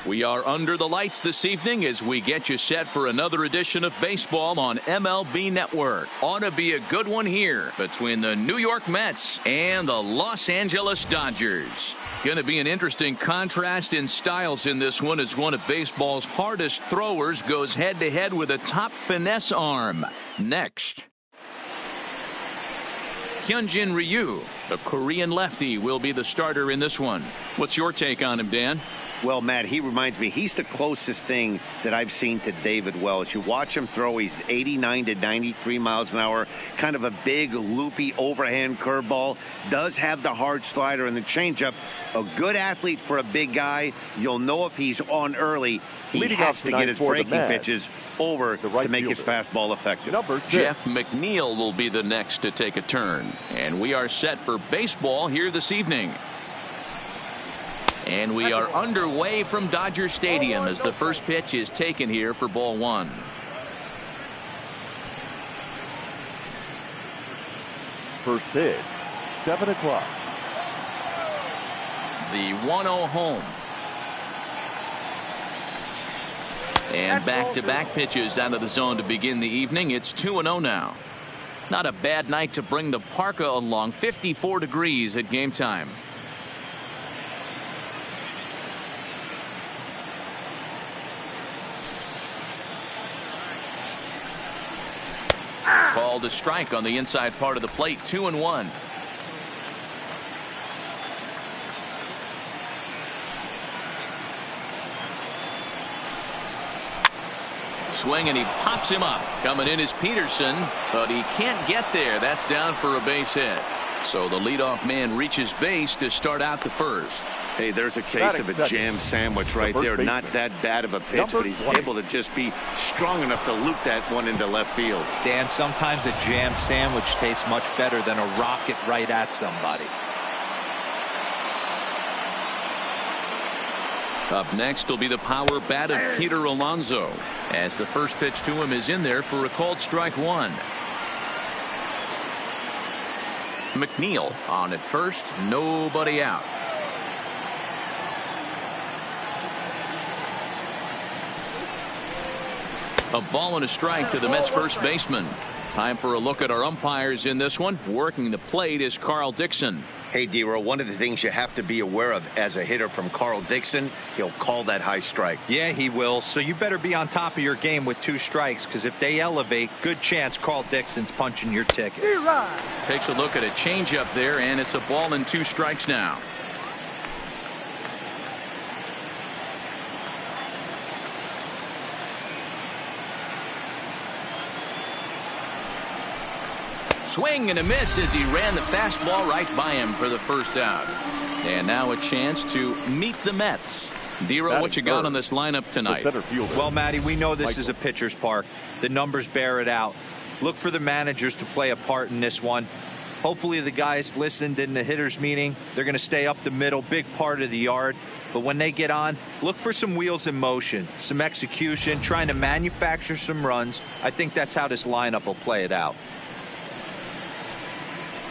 We are under the lights this evening as we get you set for another edition of baseball on MLB Network. Ought to be a good one here between the New York Mets and the Los Angeles Dodgers. Going to be an interesting contrast in styles in this one as one of baseball's hardest throwers goes head-to-head with a top finesse arm. Next. Hyunjin Ryu, the Korean lefty, will be the starter in this one. What's your take on him, Dan? Well, Matt, he reminds me, he's the closest thing that I've seen to David Wells. You watch him throw, he's 89 to 93 miles an hour, kind of a big, loopy, overhand curveball, does have the hard slider and the changeup. A good athlete for a big guy. You'll know if he's on early, he has to get his breaking pitches over to make his fastball effective. Jeff McNeil will be the next to take a turn. And we are set for baseball here this evening. And we are underway from Dodger Stadium as the first pitch is taken here for ball one. First pitch, 7 o'clock. The 1-0 home. And back-to-back pitches out of the zone to begin the evening. It's 2-0 now. Not a bad night to bring the parka along. 54 degrees at game time. Called a strike on the inside part of the plate. 2-1. Swing and he pops him up. Coming in is Peterson, but he can't get there. That's down for a base hit. So the leadoff man reaches base to start out the first. Hey, there's a case of a jam sandwich right there. Not that bad of a pitch, but he's able to just be strong enough to loop that one into left field. Dan, sometimes a jam sandwich tastes much better than a rocket right at somebody. Up next will be the power bat of Peter Alonso, as the first pitch to him is in there for a called strike one. McNeil on at first, nobody out. A ball and a strike to the Mets first baseman. Time for a look at our umpires in this one. Working the plate is Carl Dixon. Hey, D-Row, one of the things you have to be aware of as a hitter from Carl Dixon, he'll call that high strike. Yeah, he will. So you better be on top of your game with 2 strikes, because if they elevate, good chance Carl Dixon's punching your ticket. Takes a look at a changeup there, and it's a ball and 2 strikes now. Swing and a miss as he ran the fastball right by him for the first out. And now a chance to meet the Mets. D-Row, what you got on this lineup tonight? Well, Matty, we know this is a pitcher's park. The numbers bear it out. Look for the managers to play a part in this one. Hopefully the guys listened in the hitters meeting. They're going to stay up the middle, big part of the yard. But when they get on, look for some wheels in motion, some execution, trying to manufacture some runs. I think that's how this lineup will play it out.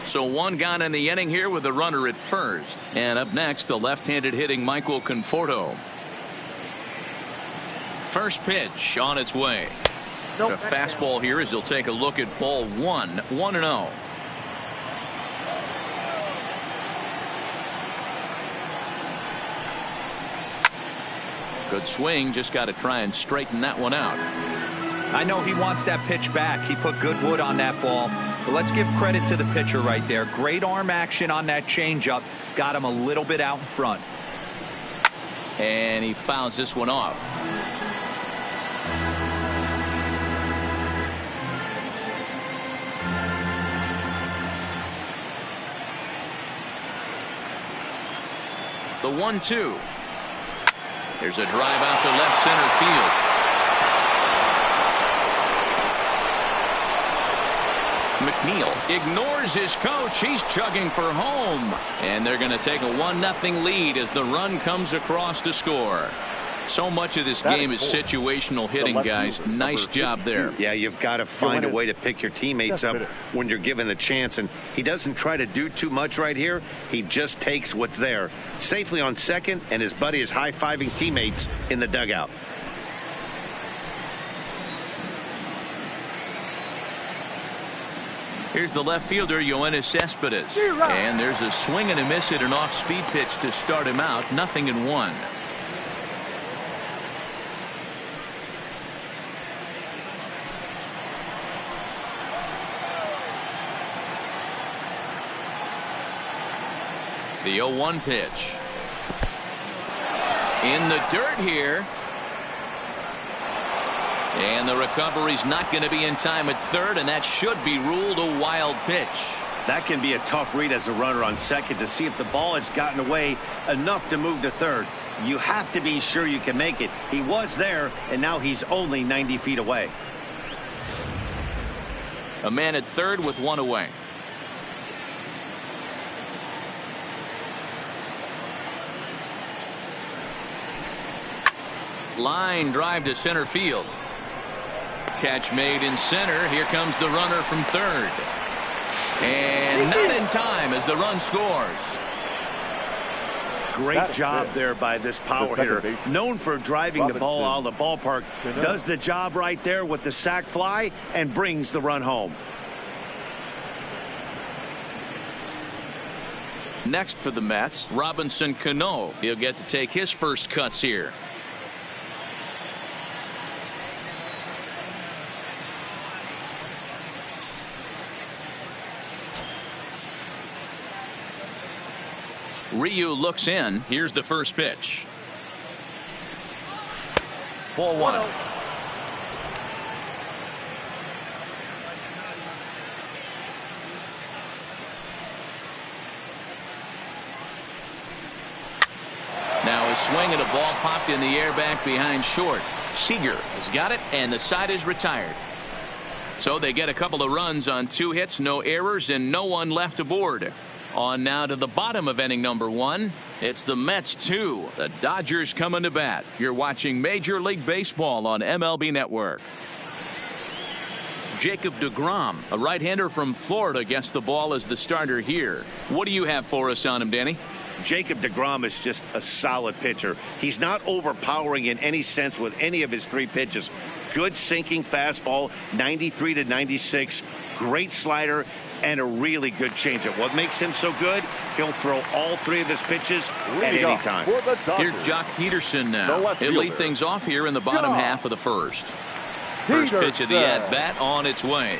So one gone in the inning here with a runner at first. And up next, the left-handed hitting Michael Conforto. First pitch on its way. The fastball here as he'll take a look at ball 1. 1-0. Good swing. Just got to try and straighten that one out. I know he wants that pitch back. He put good wood on that ball. But let's give credit to the pitcher right there. Great arm action on that changeup. Got him a little bit out in front. And he fouls this one off. The 1-2. There's a drive out to left center field. McNeil ignores his coach. He's chugging for home. And they're going to take a 1-0 lead as the run comes across to score. So much of this game is situational hitting, guys. Nice job there. Yeah, you've got to find a way to pick your teammates up when you're given the chance, and he doesn't try to do too much right here. He just takes what's there. Safely on second, and his buddy is high-fiving teammates in the dugout. Here's the left fielder, Yoenis Cespedes. And there's a swing and a miss at an off-speed pitch to start him out. 0-1. The 0-1 pitch. In the dirt here. And the recovery's not going to be in time at third, and that should be ruled a wild pitch. That can be a tough read as a runner on second to see if the ball has gotten away enough to move to third. You have to be sure you can make it. He was there, and now he's only 90 feet away. A man at third with one away. Line drive to center field. Catch made in center. Here comes the runner from third. And not in time as the run scores. Great job there by this power hitter. Known for driving the ball out of the ballpark. Does the job right there with the sac fly and brings the run home. Next for the Mets, Robinson Cano. He'll get to take his first cuts here. Ryu looks in. Here's the first pitch. Ball one. Now a swing and a ball popped in the air back behind short. Seager has got it, and the side is retired. So they get a couple of runs on 2 hits, no errors, and no one left aboard. On now to the bottom of inning number 1. It's the Mets 2. The Dodgers coming to bat. You're watching Major League Baseball on MLB Network. Jacob deGrom, a right-hander from Florida, gets the ball as the starter here. What do you have for us on him, Danny? Jacob deGrom is just a solid pitcher. He's not overpowering in any sense with any of his 3 pitches. Good sinking fastball, 93 to 96. Great slider and a really good changeup. What makes him so good? He'll throw all 3 of his pitches at any time. Here's Jock Peterson now. He'll lead things off here in the bottom half of the first. First pitch of the at-bat on its way.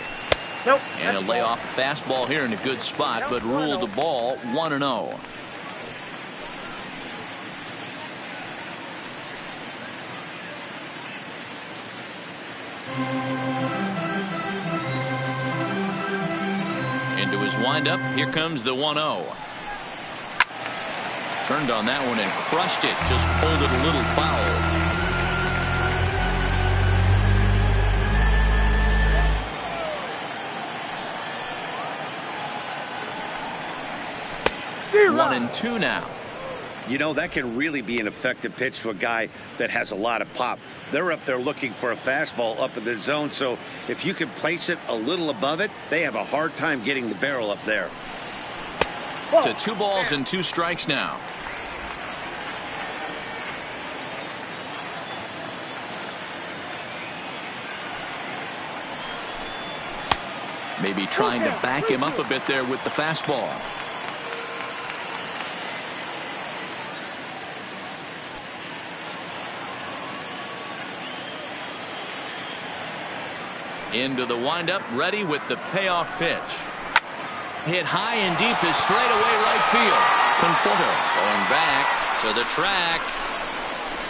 And he'll lay off a fastball here in a good spot, but ruled the ball 1-0. Into his windup. Here comes the 1-0. Turned on that one and crushed it. Just pulled it a little foul. One and 2 now. You know, that can really be an effective pitch to a guy that has a lot of pop. They're up there looking for a fastball up in the zone, so if you can place it a little above it, they have a hard time getting the barrel up there. To 2 balls and 2 strikes now. Maybe trying to back him up a bit there with the fastball. Into the windup, ready with the payoff pitch. Hit high and deep to straightaway right field. Conforto going back to the track.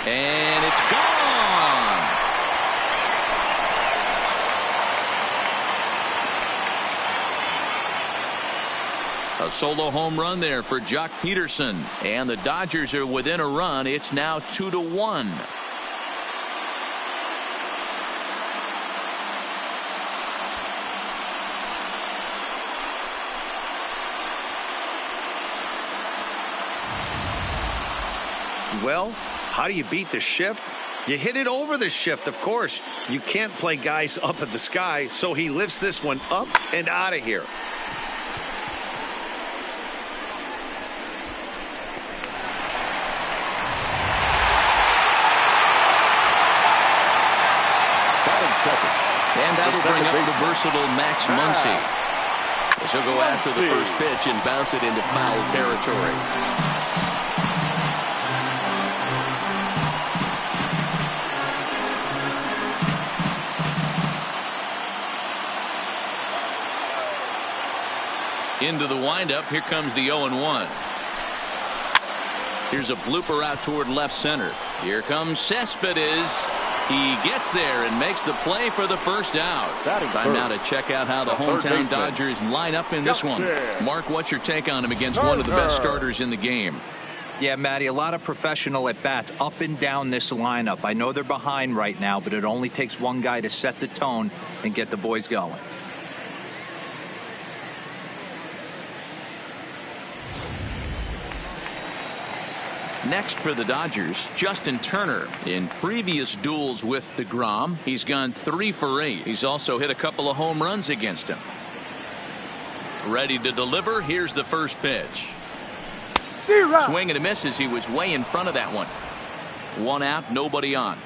And it's gone. A solo home run there for Jock Peterson. And the Dodgers are within a run. It's now 2-1. Well, How do you beat the shift? You hit it over the shift, of course. You can't play guys up in the sky, so he lifts this one up and out of here. And that'll bring up the versatile Max Muncy. He'll go after the first pitch and bounce it into foul territory. Into the windup. Here comes the 0-1. Here's a blooper out toward left center. Here comes Cespedes. He gets there and makes the play for the first out. Time now to check out how the hometown Dodgers line up in this one. Mark, what's your take on him against one of the best starters in the game? Yeah, Matty, a lot of professional at-bats up and down this lineup. I know they're behind right now, but it only takes one guy to set the tone and get the boys going. Next for the Dodgers, Justin Turner. In previous duels with DeGrom, he's gone 3 for 8. He's also hit a couple of home runs against him. Ready to deliver. Here's the first pitch. Swing and a miss as he was way in front of that one. 1 out, nobody on.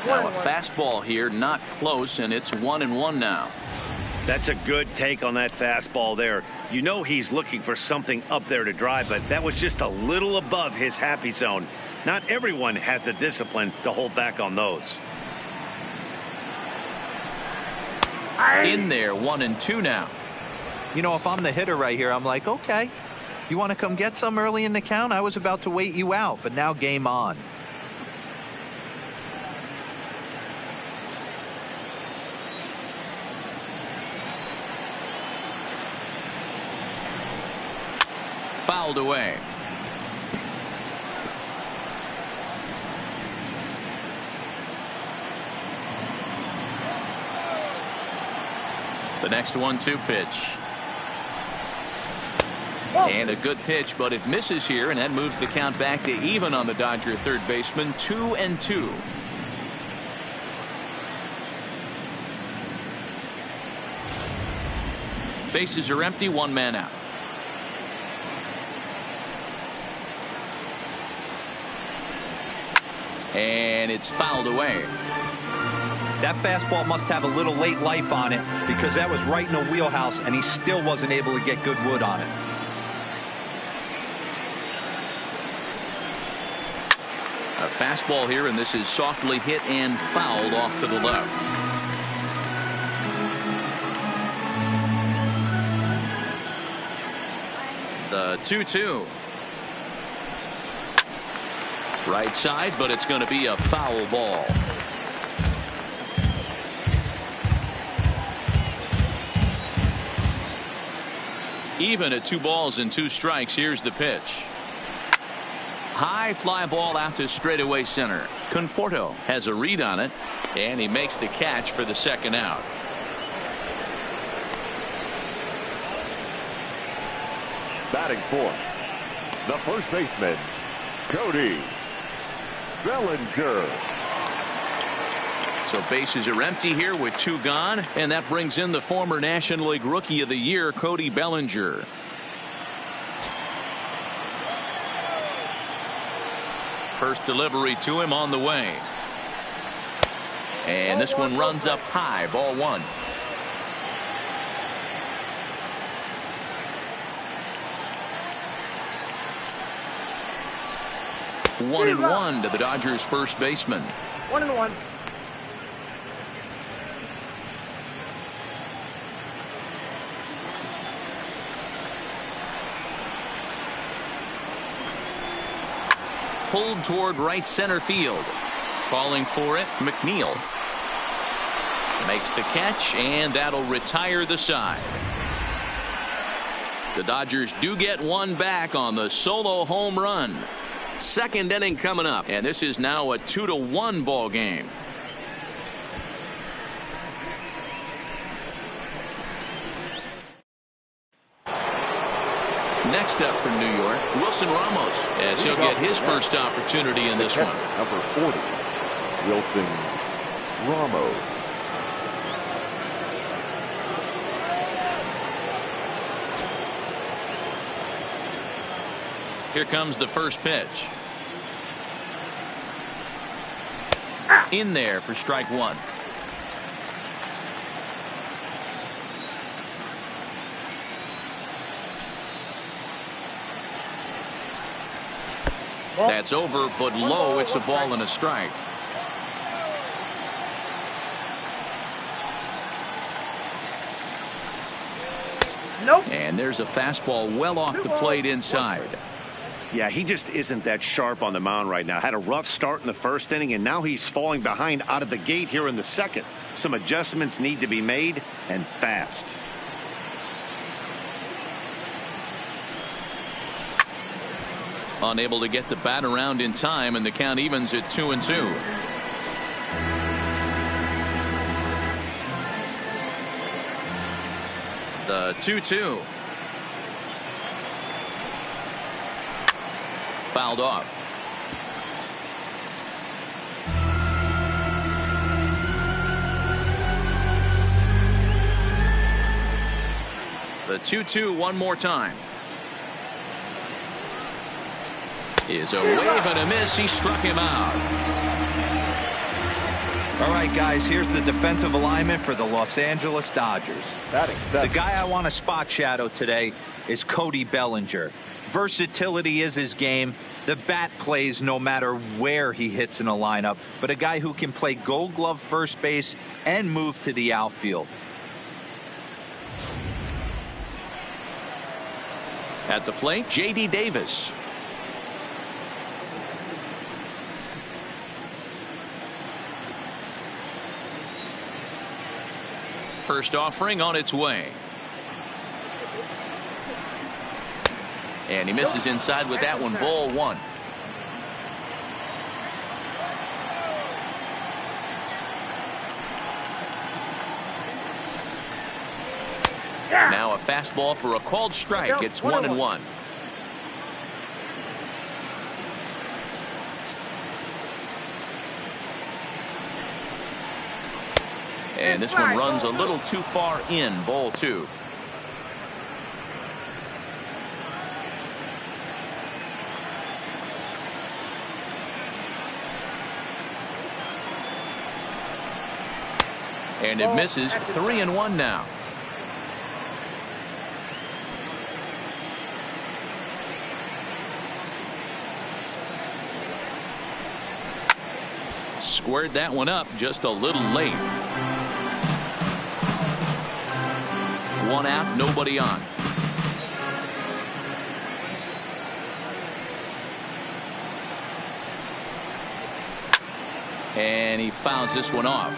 Now a fastball here, not close, and it's 1-1 now. That's a good take on that fastball there. You know he's looking for something up there to drive, but that was just a little above his happy zone. Not everyone has the discipline to hold back on those. In there, 1-2 now. You know, if I'm the hitter right here, I'm like, okay, you want to come get some early in the count? I was about to wait you out, but now game on. Fouled away. The next 1-2 pitch. And a good pitch, but it misses here, and that moves the count back to even on the Dodger third baseman. 2-2. Bases are empty, 1 man out. And it's fouled away. That fastball must have a little late life on it, because that was right in the wheelhouse and he still wasn't able to get good wood on it. A fastball here, and this is softly hit and fouled off to the left. The 2-2. Right side, but it's going to be a foul ball. Even at 2 balls and 2 strikes. Here's the pitch. High fly ball out to straightaway center. Conforto has a read on it, and he makes the catch for the second out. Batting fourth, the first baseman, Cody Bellinger. So bases are empty here with 2 gone, and that brings in the former National League Rookie of the Year, Cody Bellinger. First delivery to him on the way. And this one runs up high, ball 1. One and one to the Dodgers first baseman. 1-1. Pulled toward right center field. Calling for it, McNeil. Makes the catch, and that'll retire the side. The Dodgers do get one back on the solo home run. Second inning coming up, and this is now a 2-1 ball game. Next up for New York, Wilson Ramos, as he'll get his first opportunity in this one. Number 40, Wilson Ramos. Here comes the first pitch. In there for strike one. That's over, but low. It's a ball and a strike. Nope. And there's a fastball well off the plate inside. Yeah, he just isn't that sharp on the mound right now. Had a rough start in the first inning, and now he's falling behind out of the gate here in the second. Some adjustments need to be made, and fast. Unable to get the bat around in time, and the count evens at 2-2. The 2-2. Fouled off. The 2-2 one more time. Is a wave and a miss. He struck him out. All right, guys, here's the defensive alignment for the Los Angeles Dodgers. The guy I want to spot shadow today is Cody Bellinger. Versatility is his game. The bat plays no matter where he hits in a lineup, but a guy who can play Gold Glove first base and move to the outfield. At the plate, J.D. Davis. First offering on its way. And he misses inside with that one. Ball one. Now a fastball for a called strike. It's 1-1. And this one runs a little too far in. Ball two. And it misses. 3-1 now. Squared that one up just a little late. One out, nobody on. And he fouls this one off.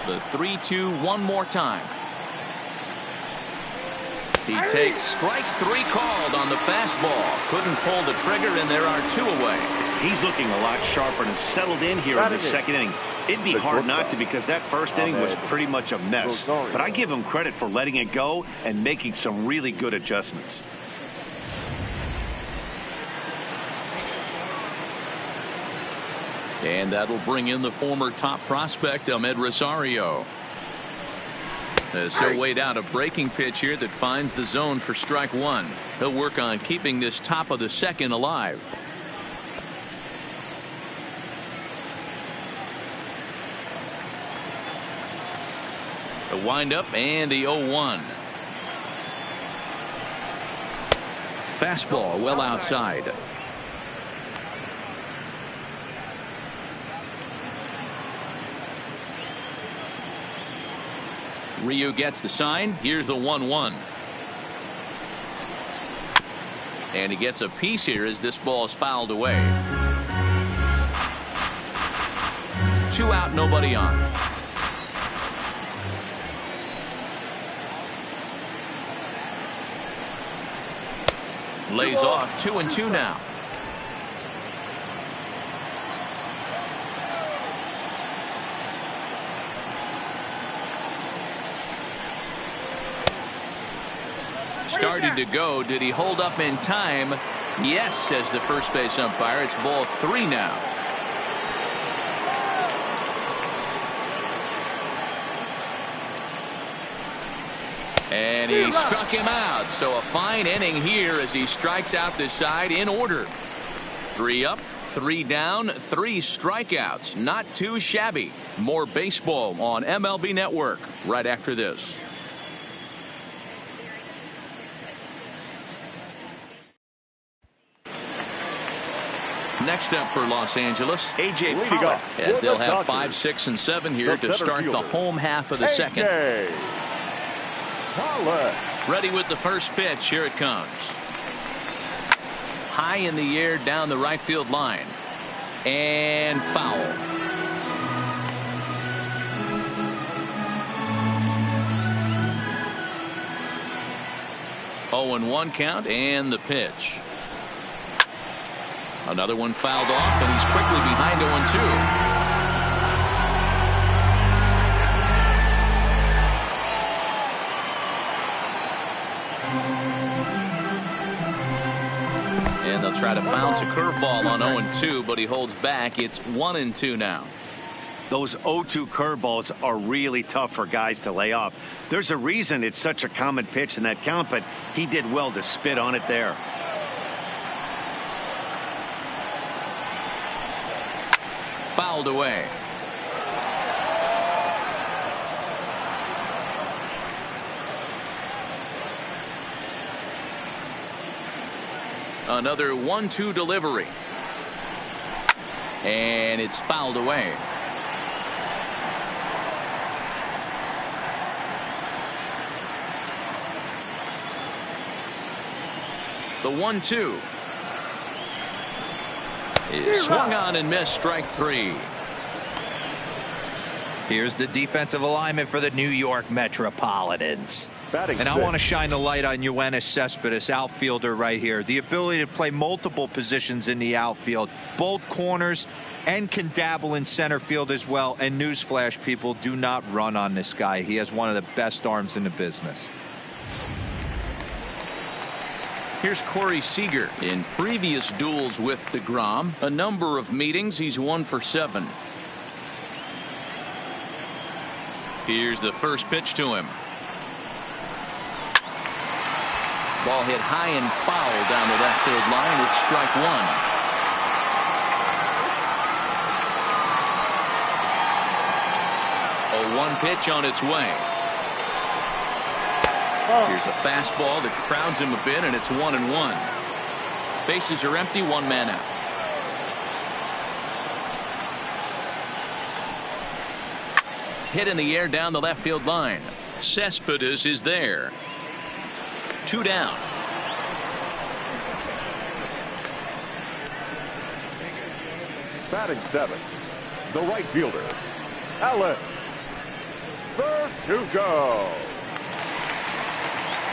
The 3-2 one more time. He takes strike three called on the fastball. Couldn't pull the trigger, and there are two away. He's looking a lot sharper and settled in here in the second inning. It'd be hard not to, because that first inning was pretty much a mess. But I give him credit for letting it go and making some really good adjustments. And that'll bring in the former top prospect, Ahmed Rosario. As he'll wait out a breaking pitch here that finds the zone for strike one. He'll work on keeping this top of the second alive. The windup and the 0-1. Fastball well outside. Ryu gets the sign. Here's the 1-1. And he gets a piece here as this ball is fouled away. 2 out, nobody on. Lays off. 2-2 now. started to go. Did he hold up in time? Yes, says the first base umpire. It's ball 3 now. And he struck him out. So a fine inning here as he strikes out this side in order. 3 up, 3 down, 3 strikeouts. Not too shabby. More baseball on MLB Network right after this. Next up for Los Angeles, A.J. Pollock, as they'll have 5, 6, and 7 here to start the home half of the second. Ready with the first pitch. Here it comes. High in the air down the right field line. And foul. Oh, and 1 count and the pitch. Another one fouled off, and he's quickly behind 0-2. And they'll try to bounce a curveball on 0-2, but he holds back. It's 1-2 now. Those 0-2 curveballs are really tough for guys to lay off. There's a reason it's such a common pitch in that count, but he did well to spit on it there. Fouled away. Another 1-2 delivery. And it's fouled away. The 1-2 is swung on and missed. Strike 3. Here's the defensive alignment for the New York Metropolitans. And I want to shine the light on Yoenis Cespedes, outfielder right here. The ability to play multiple positions in the outfield, both corners, and can dabble in center field as well. And newsflash, people, do not run on this guy. He has one of the best arms in the business. Here's Corey Seager. In previous duels with DeGrom, a number of meetings, he's 1 for 7. Here's the first pitch to him. Ball hit high and foul down the left field line. It's strike 1. 0-1 pitch on its way. Here's a fastball that crowds him a bit, and it's 1-1. Bases are empty, 1 man out. Hit in the air down the left field line. Cespedes is there. 2 down. Batting 7, the right fielder, Allen. First to go.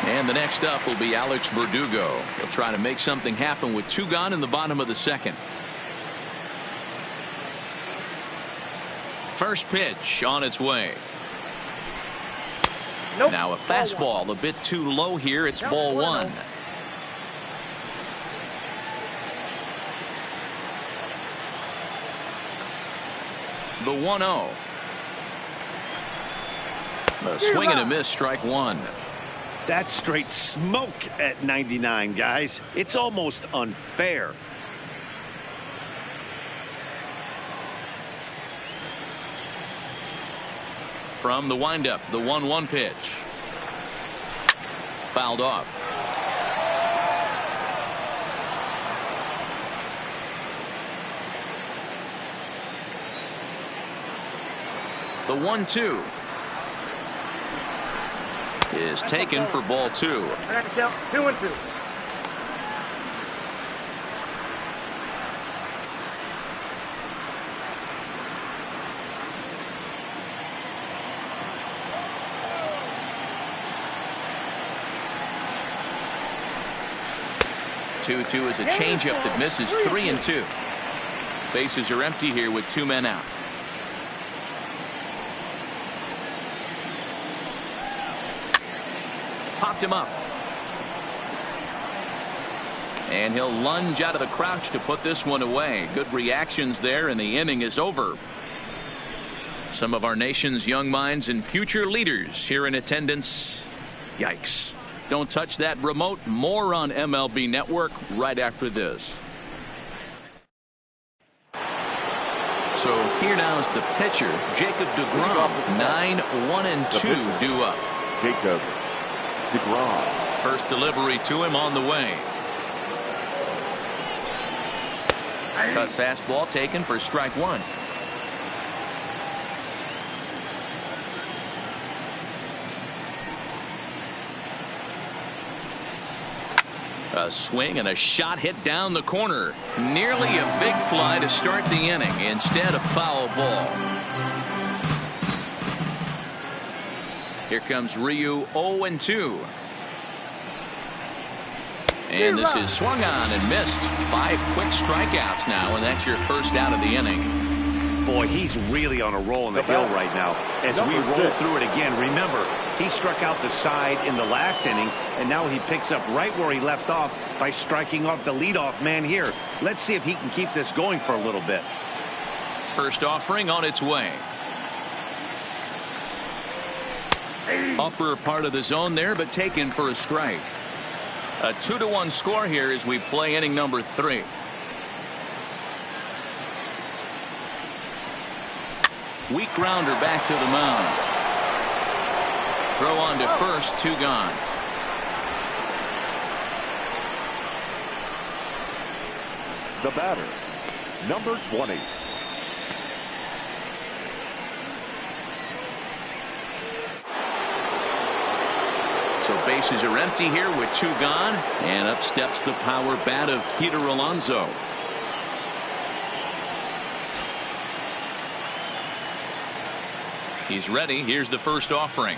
And the next up will be Alex Verdugo. He'll try to make something happen with 2 gone in the bottom of the second. First pitch on its way. Nope. Now a fastball a bit too low here. It's ball 1. The 1-0. A swing and a miss. Strike 1. That's straight smoke at 99, guys. It's almost unfair. From the windup, the 1-1 pitch. Fouled off. The 1-2 is taken for ball 2. I got to count 2-2. Two is a changeup that misses. 3-2. Bases are empty here with 2 men out. Popped him up. And he'll lunge out of the crouch to put this one away. Good reactions there, and the inning is over. Some of our nation's young minds and future leaders here in attendance. Yikes. Don't touch that remote. More on MLB Network right after this. So here now is the pitcher, Jacob deGrom. 9-1-2 due up. Jacob deGrom. First delivery to him on the way. Cut fastball taken for strike one. A swing and a shot hit down the corner. Nearly a big fly to start the inning. Instead, a foul ball. Here comes Ryu, 0-2. And this is swung on and missed. 5 quick strikeouts now, and that's your first out of the inning. Boy, he's really on a roll in the hill right now. As we roll through it again, remember, he struck out the side in the last inning, and now he picks up right where he left off by striking off the leadoff man here. Let's see if he can keep this going for a little bit. First offering on its way. Upper part of the zone there, but taken for a strike. A 2-1 score here as we play inning number 3. Weak grounder back to the mound. Throw on to first, 2 gone. The batter, number 20. So bases are empty here with 2 gone, and up steps the power bat of Peter Alonso. He's ready. Here's the first offering.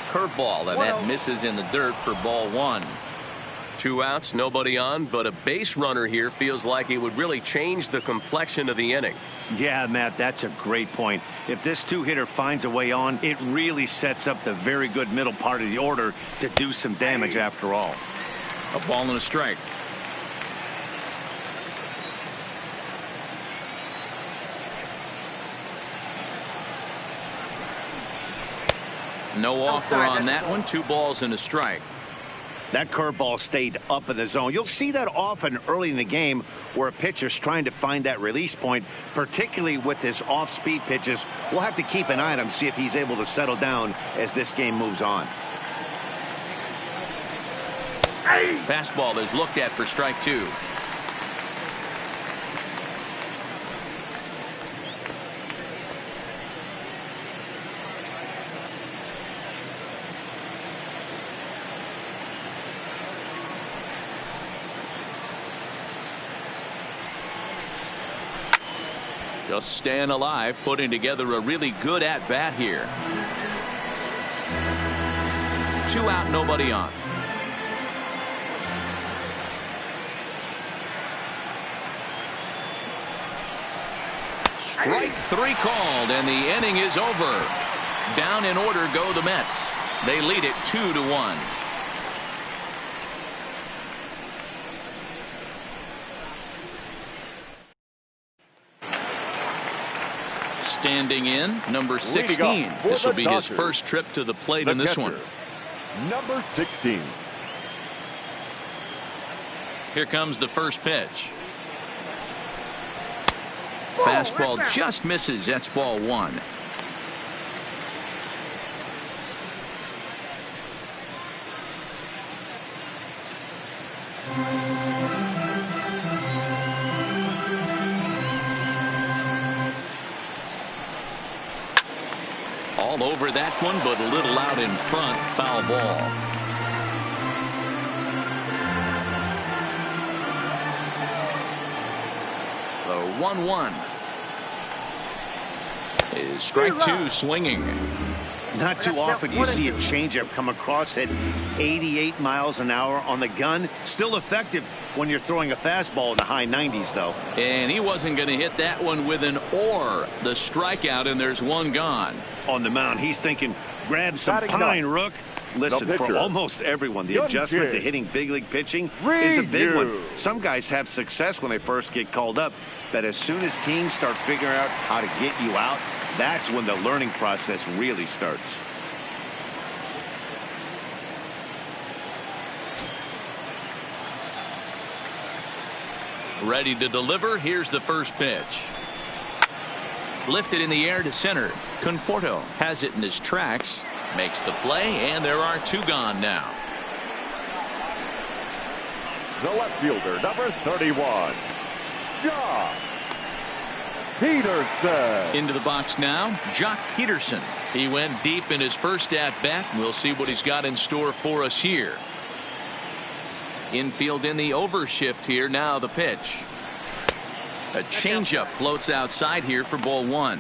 Curveball, and that misses in the dirt for ball 1. 2 outs, nobody on, but a base runner here feels like it would really change the complexion of the inning. Yeah, Matt, that's a great point. If this 2-hitter finds a way on, it really sets up the very good middle part of the order to do some damage after all. A ball and a strike. No offer on that one. 2 balls and a strike. That curveball stayed up in the zone. You'll see that often early in the game where a pitcher's trying to find that release point, particularly with his off-speed pitches. We'll have to keep an eye on him, see if he's able to settle down as this game moves on. Fastball is looked at for strike 2. Just staying alive, putting together a really good at-bat here. 2 out, nobody on. Strike 3 called, and the inning is over. Down in order go the Mets. They lead it 2-1. Standing in, number 16. This will be his first trip to the plate in this one. Number 16. Here comes the first pitch. Fastball just misses. That's ball 1. All over that one, but a little out in front. Foul ball. The 1-1 is strike 2 swinging. Not too often you see a changeup come across at 88 miles an hour on the gun. Still effective when you're throwing a fastball in the high 90s, though. And he wasn't going to hit that one with an or. The strikeout, and there's 1 gone. On the mound, he's thinking, grab some pine, Rook. Listen, for almost everyone, the adjustment to hitting big league pitching is a big one. Some guys have success when they first get called up, but as soon as teams start figuring out how to get you out, that's when the learning process really starts. Ready to deliver. Here's the first pitch. Lifted in the air to center. Conforto has it in his tracks. Makes the play, and there are 2 gone now. The left fielder, number 31, Jock Peterson. Into the box now, Jock Peterson. He went deep in his first at-bat. We'll see what he's got in store for us here. Infield in the overshift here. Now the pitch. A changeup floats outside here for ball 1.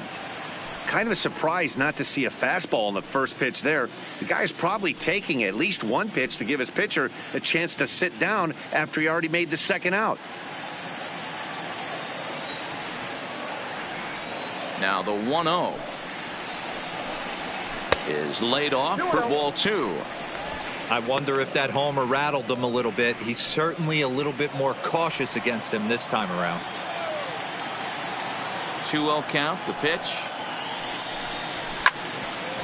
Kind of a surprise not to see a fastball on the first pitch there. The guy's probably taking at least one pitch to give his pitcher a chance to sit down after he already made the second out. Now the 1-0 is laid off for ball 2. I wonder if that homer rattled him a little bit. He's certainly a little bit more cautious against him this time around. 2-0 count. The pitch.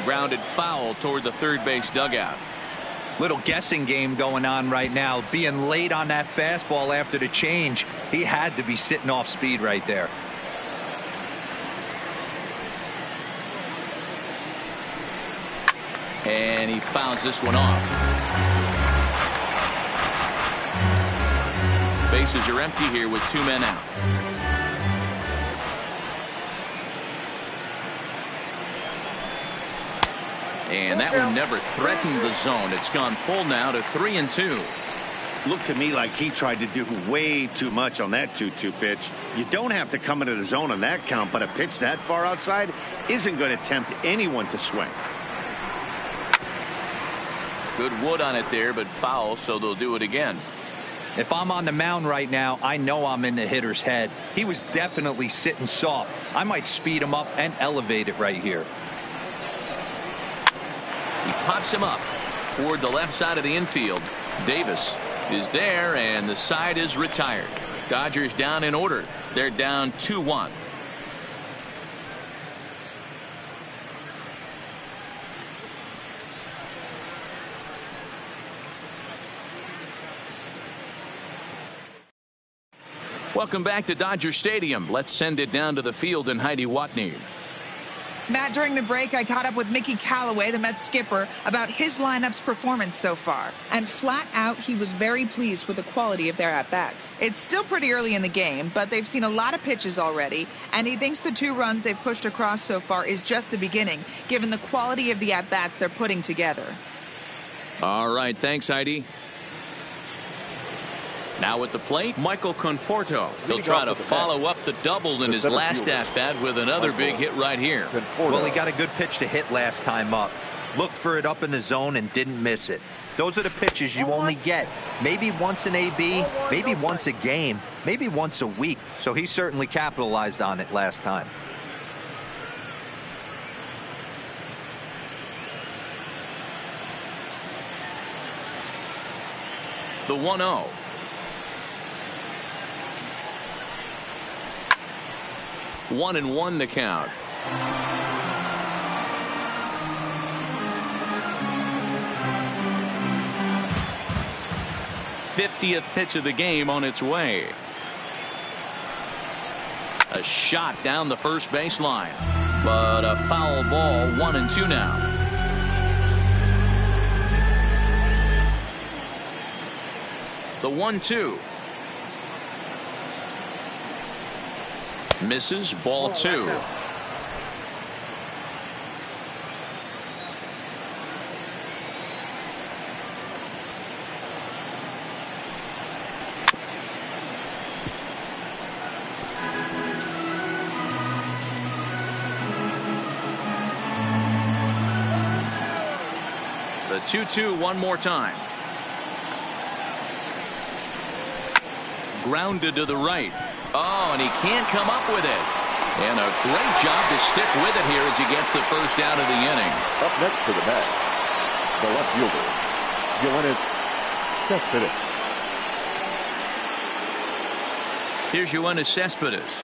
Grounded foul toward the third base dugout. Little guessing game going on right now. Being late on that fastball after the change. He had to be sitting off speed right there. And he fouls this one off. Bases are empty here with 2 men out. And that one never threatened the zone. It's gone full now to 3-2. Looked to me like he tried to do way too much on that 2-2 pitch. You don't have to come into the zone on that count, but a pitch that far outside isn't going to tempt anyone to swing. Good wood on it there, but foul, so they'll do it again. If I'm on the mound right now, I know I'm in the hitter's head. He was definitely sitting soft. I might speed him up and elevate it right here. He pops him up toward the left side of the infield. Davis is there, and the side is retired. Dodgers down in order. They're down 2-1. Welcome back to Dodger Stadium. Let's send it down to the field and Heidi Watney. Matt, during the break, I caught up with Mickey Callaway, the Mets skipper, about his lineup's performance so far. And flat out, he was very pleased with the quality of their at-bats. It's still pretty early in the game, but they've seen a lot of pitches already, and he thinks the 2 runs they've pushed across so far is just the beginning, given the quality of the at-bats they're putting together. All right, thanks, Heidi. Now at the plate, Michael Conforto. He'll try to follow up the double in his last at-bat with another big hit right here. Well, he got a good pitch to hit last time up. Looked for it up in the zone and didn't miss it. Those are the pitches you only get maybe once an AB, maybe once a game, maybe once a week. So he certainly capitalized on it last time. The 1-0. One and one to count. '50th pitch of the game on its way. A shot down the first baseline, but a foul ball. 1-2 now. The 1-2. Misses. Ball 2. The 2-2 one more time. Grounded to the right. Oh, and he can't come up with it. And a great job to stick with it here as he gets the first out of the inning. Up next for the Mets, The left fielder, Cespedes. Here's Yoenis Cespedes.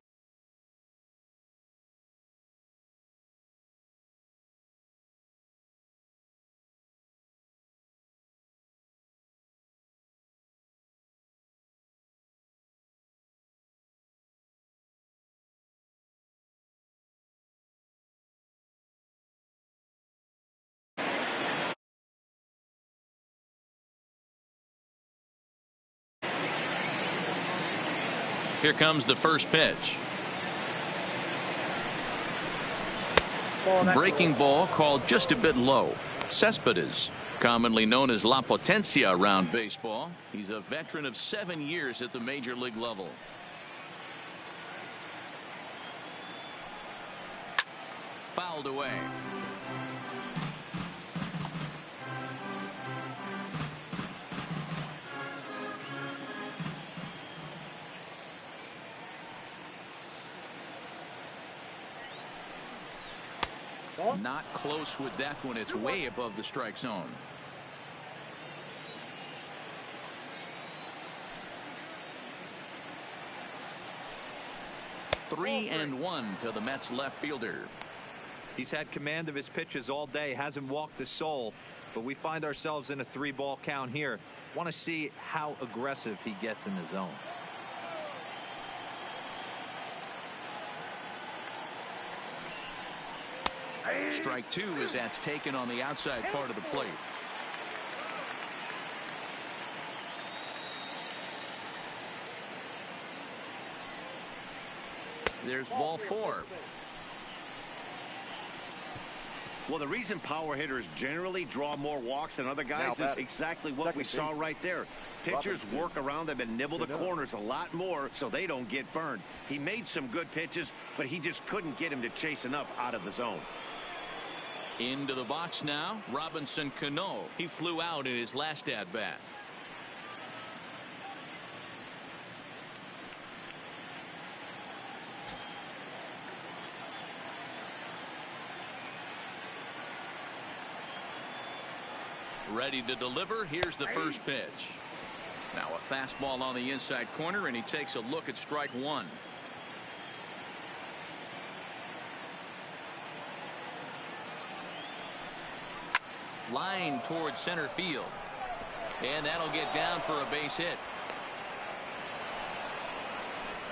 Here comes the first pitch. Breaking ball called just a bit low. Cespedes, commonly known as La Potencia around baseball. He's a veteran of 7 years at the major league level. Fouled away. Not close with that one. It's way above the strike zone. Three and one to the Mets left fielder. He's had command of his pitches all day, hasn't walked a soul, but we find ourselves in a 3-ball count here. Want to see how aggressive he gets in the zone. Strike two as that's taken on the outside part of the plate. There's ball four. Well, the reason power hitters generally draw more walks than other guys is exactly what we saw right there. Pitchers work around them and nibble the corners a lot more so they don't get burned. He made some good pitches, but he just couldn't get him to chase enough out of the zone. Into the box now, Robinson Cano. He flew out in his last at-bat. Ready to deliver. Here's the first pitch. Now a fastball on the inside corner, and he takes a look at strike one. Line towards center field, and that'll get down for a base hit.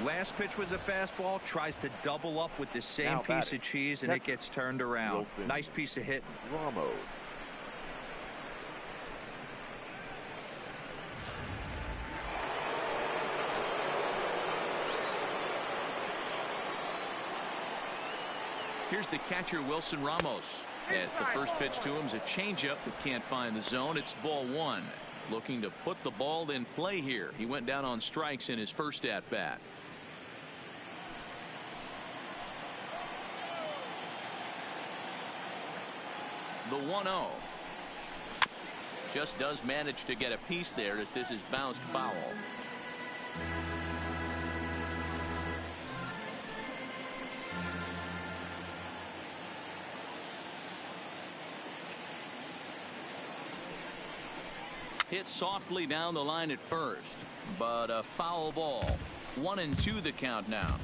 Last pitch was a fastball, tries to double up with the same piece of cheese, and it gets turned around. Wilson. Nice piece of hit. Ramos. Here's the catcher, Wilson Ramos. As the first pitch to him is a changeup that can't find the zone. It's ball one. Looking to put the ball in play here. He went down on strikes in his first at bat. The 1-0. Just does manage to get a piece there as this is bounced foul. Hit softly down the line at first, but a foul ball. 1-2 the count now.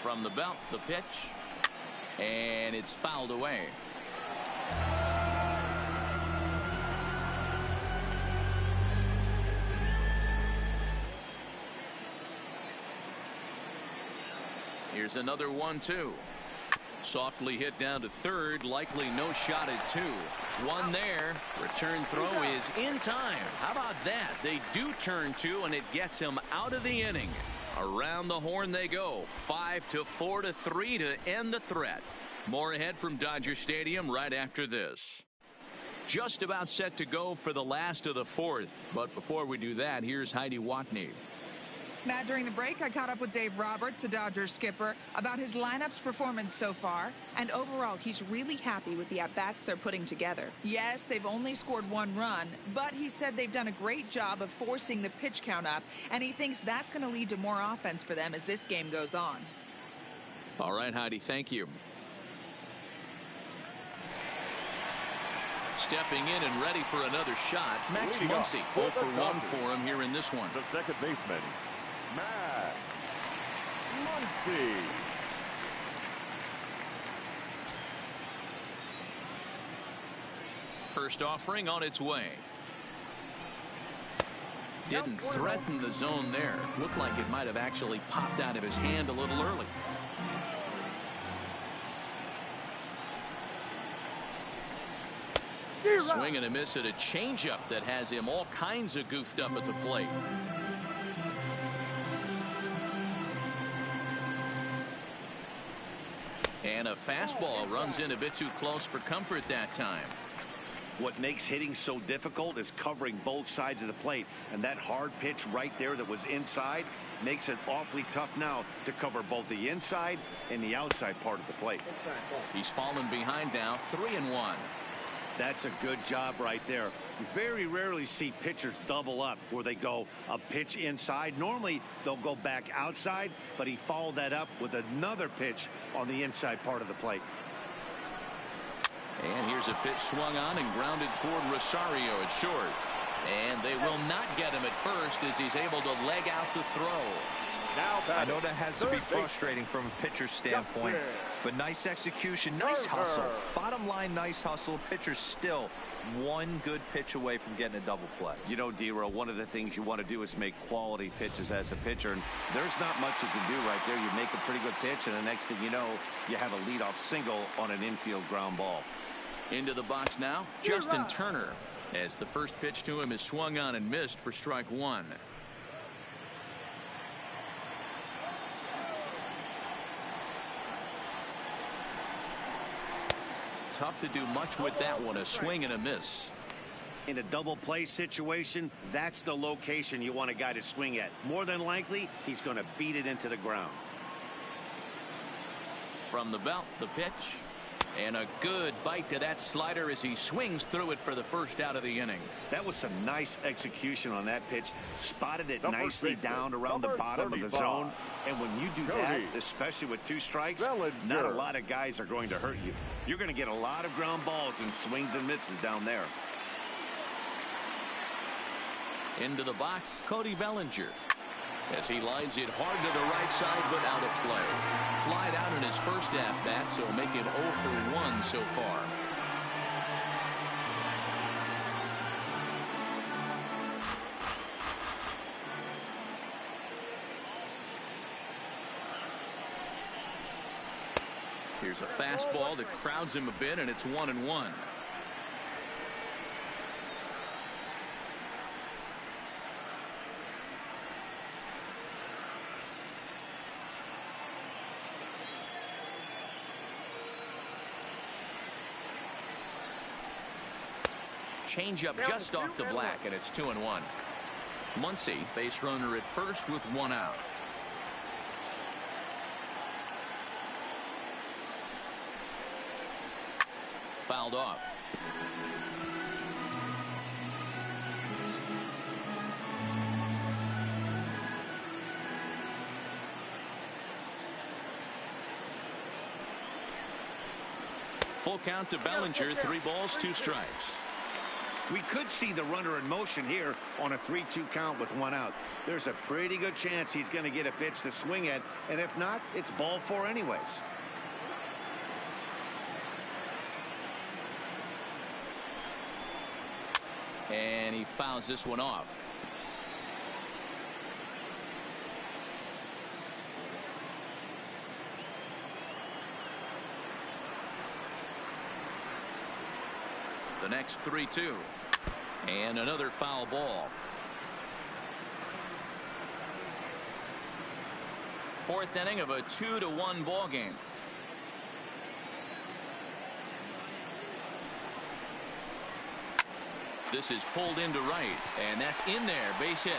From the belt, the pitch, and it's fouled away. Here's another 1-2. Softly hit down to third. Likely no shot at two. One there. Return throw is in time. How about that? They do turn two, and it gets him out of the inning. Around the horn they go. 5-4-3 to end the threat. More ahead from Dodger Stadium right after this. Just about set to go for the last of the fourth. But before we do that, here's Heidi Watney. Matt, during the break, I caught up with Dave Roberts, the Dodgers skipper, about his lineup's performance so far. And overall, he's really happy with the at-bats they're putting together. Yes, they've only scored 1 run, but he said they've done a great job of forcing the pitch count up, and he thinks that's going to lead to more offense for them as this game goes on. All right, Heidi, thank you. Stepping in and ready for another shot, Max Muncy. 0 for 1 for him here in this one. The second baseman, Max Muncy. First offering on its way. Didn't threaten the zone there. Looked like it might have actually popped out of his hand a little early. Swing and a miss at a changeup that has him all kinds of goofed up at the plate. And a fastball runs in a bit too close for comfort that time. What makes hitting so difficult is covering both sides of the plate, and that hard pitch right there that was inside makes it awfully tough now to cover both the inside and the outside part of the plate. He's fallen behind now, 3-1. That's a good job right there. You very rarely see pitchers double up where they go a pitch inside. Normally they'll go back outside, but he followed that up with another pitch on the inside part of the plate. And here's a pitch swung on and grounded toward Rosario at short. And they will not get him at first as he's able to leg out the throw. I know that has to be frustrating from a pitcher's standpoint, but nice execution, nice hustle. Bottom line, nice hustle. Pitcher's still 1 good pitch away from getting a double play. You know, D-Row, one of the things you want to do is make quality pitches as a pitcher, and there's not much you can do right there. You make a pretty good pitch, and the next thing you know, you have a leadoff single on an infield ground ball. Into the box now, Justin Turner, as the first pitch to him is swung on and missed for strike 1. Tough to do much with that one, a swing and a miss. In a double play situation, that's the location you want a guy to swing at. More than likely, he's going to beat it into the ground. From the belt, the pitch. And a good bite to that slider as he swings through it for the first out of the inning. That was some nice execution on that pitch. Spotted it nicely down around the bottom of the zone. And when you do that, especially with 2 strikes, not a lot of guys are going to hurt you. You're going to get a lot of ground balls and swings and misses down there. Into the box, Cody Bellinger, as he lines it hard to the right side but out of play. Flied out in his first at-bat, so make it 0 for 1 so far. Here's a fastball that crowds him a bit, and it's 1-1. Changeup just off the black, and it's 2-1. Muncy, base runner at first with 1 out. Fouled off. Full count to Bellinger, 3 balls, 2 strikes. We could see the runner in motion here on a 3-2 count with 1 out. There's a pretty good chance he's going to get a pitch to swing at, and if not, it's ball 4 anyways. And he fouls this one off. The next 3-2. And another foul ball. 4th inning of a 2-1 ball game. This is pulled into right, and that's in there, base hit.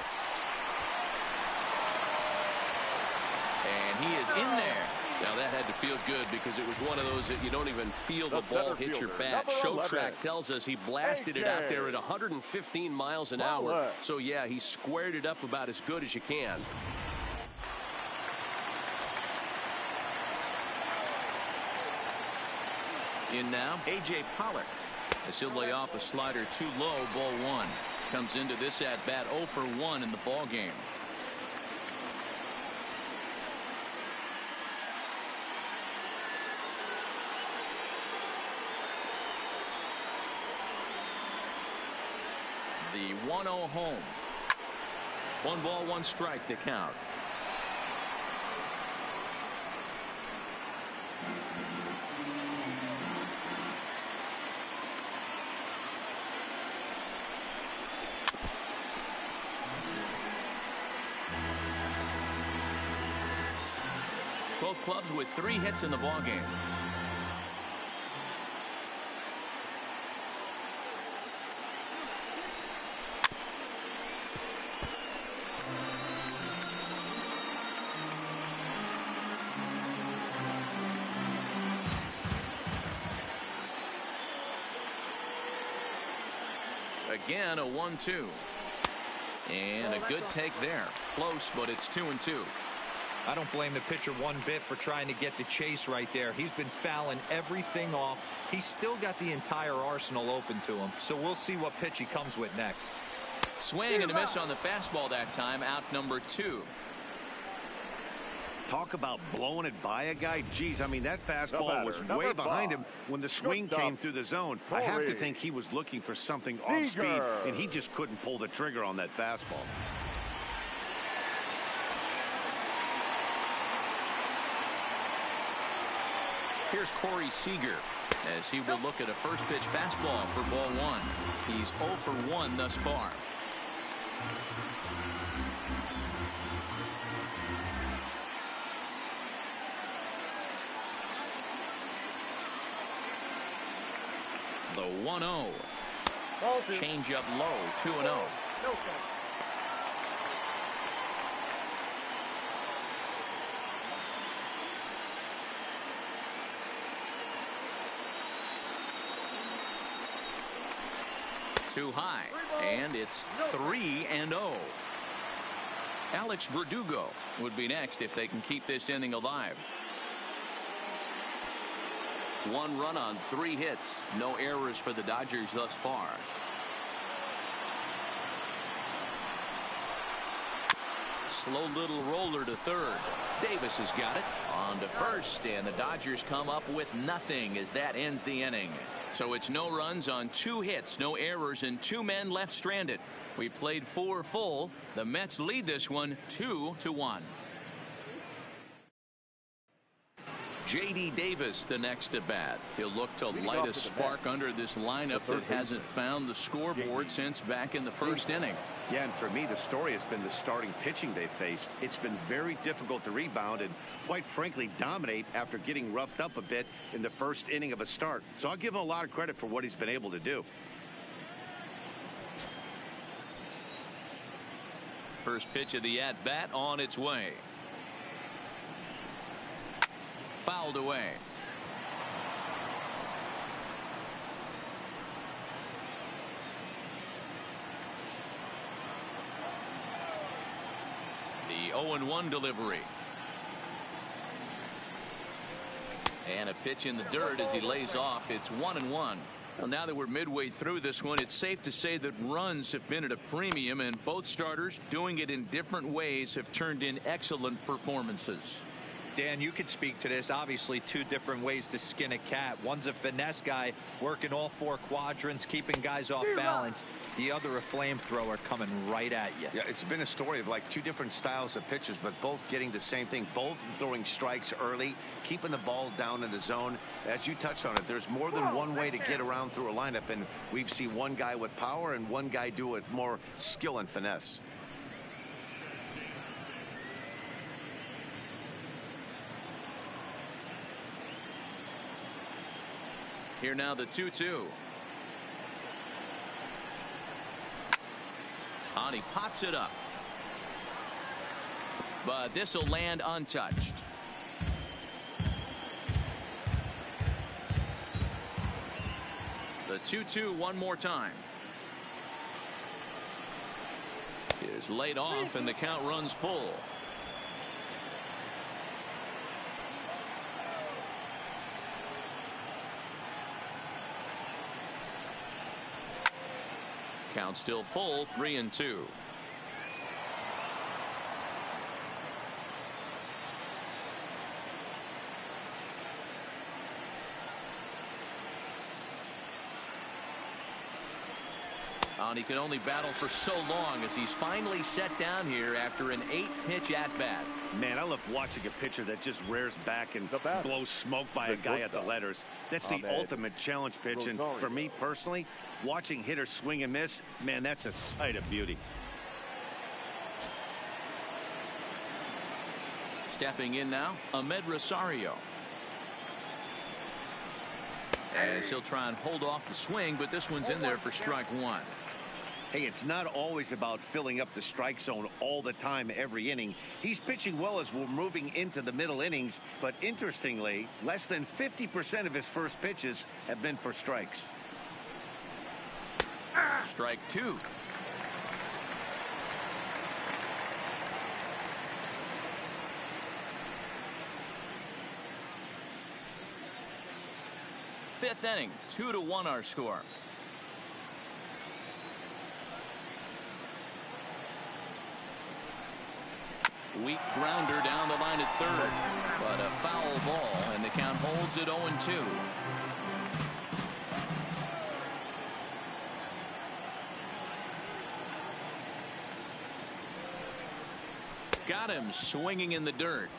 he is in there. Now that had to feel good because it was one of those that you don't even feel the ball hit your bat. Show track tells us he blasted it out there at 115 miles an hour. So yeah, he squared it up about as good as you can. In now, A.J. Pollock. As he'll lay off a slider too low, ball one. Comes into this at bat 0 for 1 in the ball game. The 1-0 home. 1 ball, 1 strike to count. Both clubs with 3 hits in the ball game. Again, a 1-2. And a good take there. Close, but it's 2-2. I don't blame the pitcher one bit for trying to get the chase right there. He's been fouling everything off. He's still got the entire arsenal open to him. So we'll see what pitch he comes with next. Swing and a miss on the fastball that time. Out number 2. Talk about blowing it by a guy. Geez, I mean, that fastball was way behind him when the swing came through the zone. I have to think he was looking for something off speed, and he just couldn't pull the trigger on that fastball. Here's Corey Seager as he will look at a first pitch fastball for ball 1. He's 0 for 1 thus far. The 1-0. Change up low, 2-0. Too high, and it's 3-0. Alex Verdugo would be next if they can keep this inning alive. 1 run on 3 hits. No errors for the Dodgers thus far. Slow little roller to third. Davis has got it on to first, and the Dodgers come up with nothing as that ends the inning. So it's no runs on 2 hits, no errors, and 2 men left stranded. We played 4 full. The Mets lead this one 2-1. J.D. Davis the next at bat. He'll look to light a spark under this lineup that hasn't found the scoreboard since back in the first inning. Yeah, and for me, the story has been the starting pitching they faced. It's been very difficult to rebound and, quite frankly, dominate after getting roughed up a bit in the first inning of a start. So I'll give him a lot of credit for what he's been able to do. First pitch of the at-bat on its way. Fouled away. The 0-1 delivery. And a pitch in the dirt as he lays off. It's 1-1. Well, now that we're midway through this one, it's safe to say that runs have been at a premium, and both starters, doing it in different ways, have turned in excellent performances. Dan, you could speak to this. Obviously, 2 different ways to skin a cat. One's a finesse guy working all 4 quadrants, keeping guys off balance. The other a flamethrower coming right at you. Yeah, it's been a story of like 2 different styles of pitches, but both getting the same thing. Both throwing strikes early, keeping the ball down in the zone. As you touched on it, there's more than one way to get around through a lineup, and we've seen one guy with power and one guy do it with more skill and finesse. Here now the 2-2. And he pops it up. But this will land untouched. The 2-2 one more time. Is laid off and the count runs full. Count still full, 3-2. And he can only battle for so long as he's finally set down here after an 8-pitch at-bat. Man, I love watching a pitcher that just rears back and blows smoke by a guy at the letters. That's the ultimate challenge pitch. And for me personally, watching hitters swing and miss, man, that's a sight of beauty. Stepping in now, Ahmed Rosario. As he'll try and hold off the swing, but this one's in there for strike one. Hey, it's not always about filling up the strike zone all the time every inning. He's pitching well as we're moving into the middle innings, but interestingly, less than 50% of his first pitches have been for strikes. Strike two. Fifth inning, 2-1 our score. Weak grounder down the line at third, but a foul ball, and the count holds at 0-2. Got him swinging in the dirt.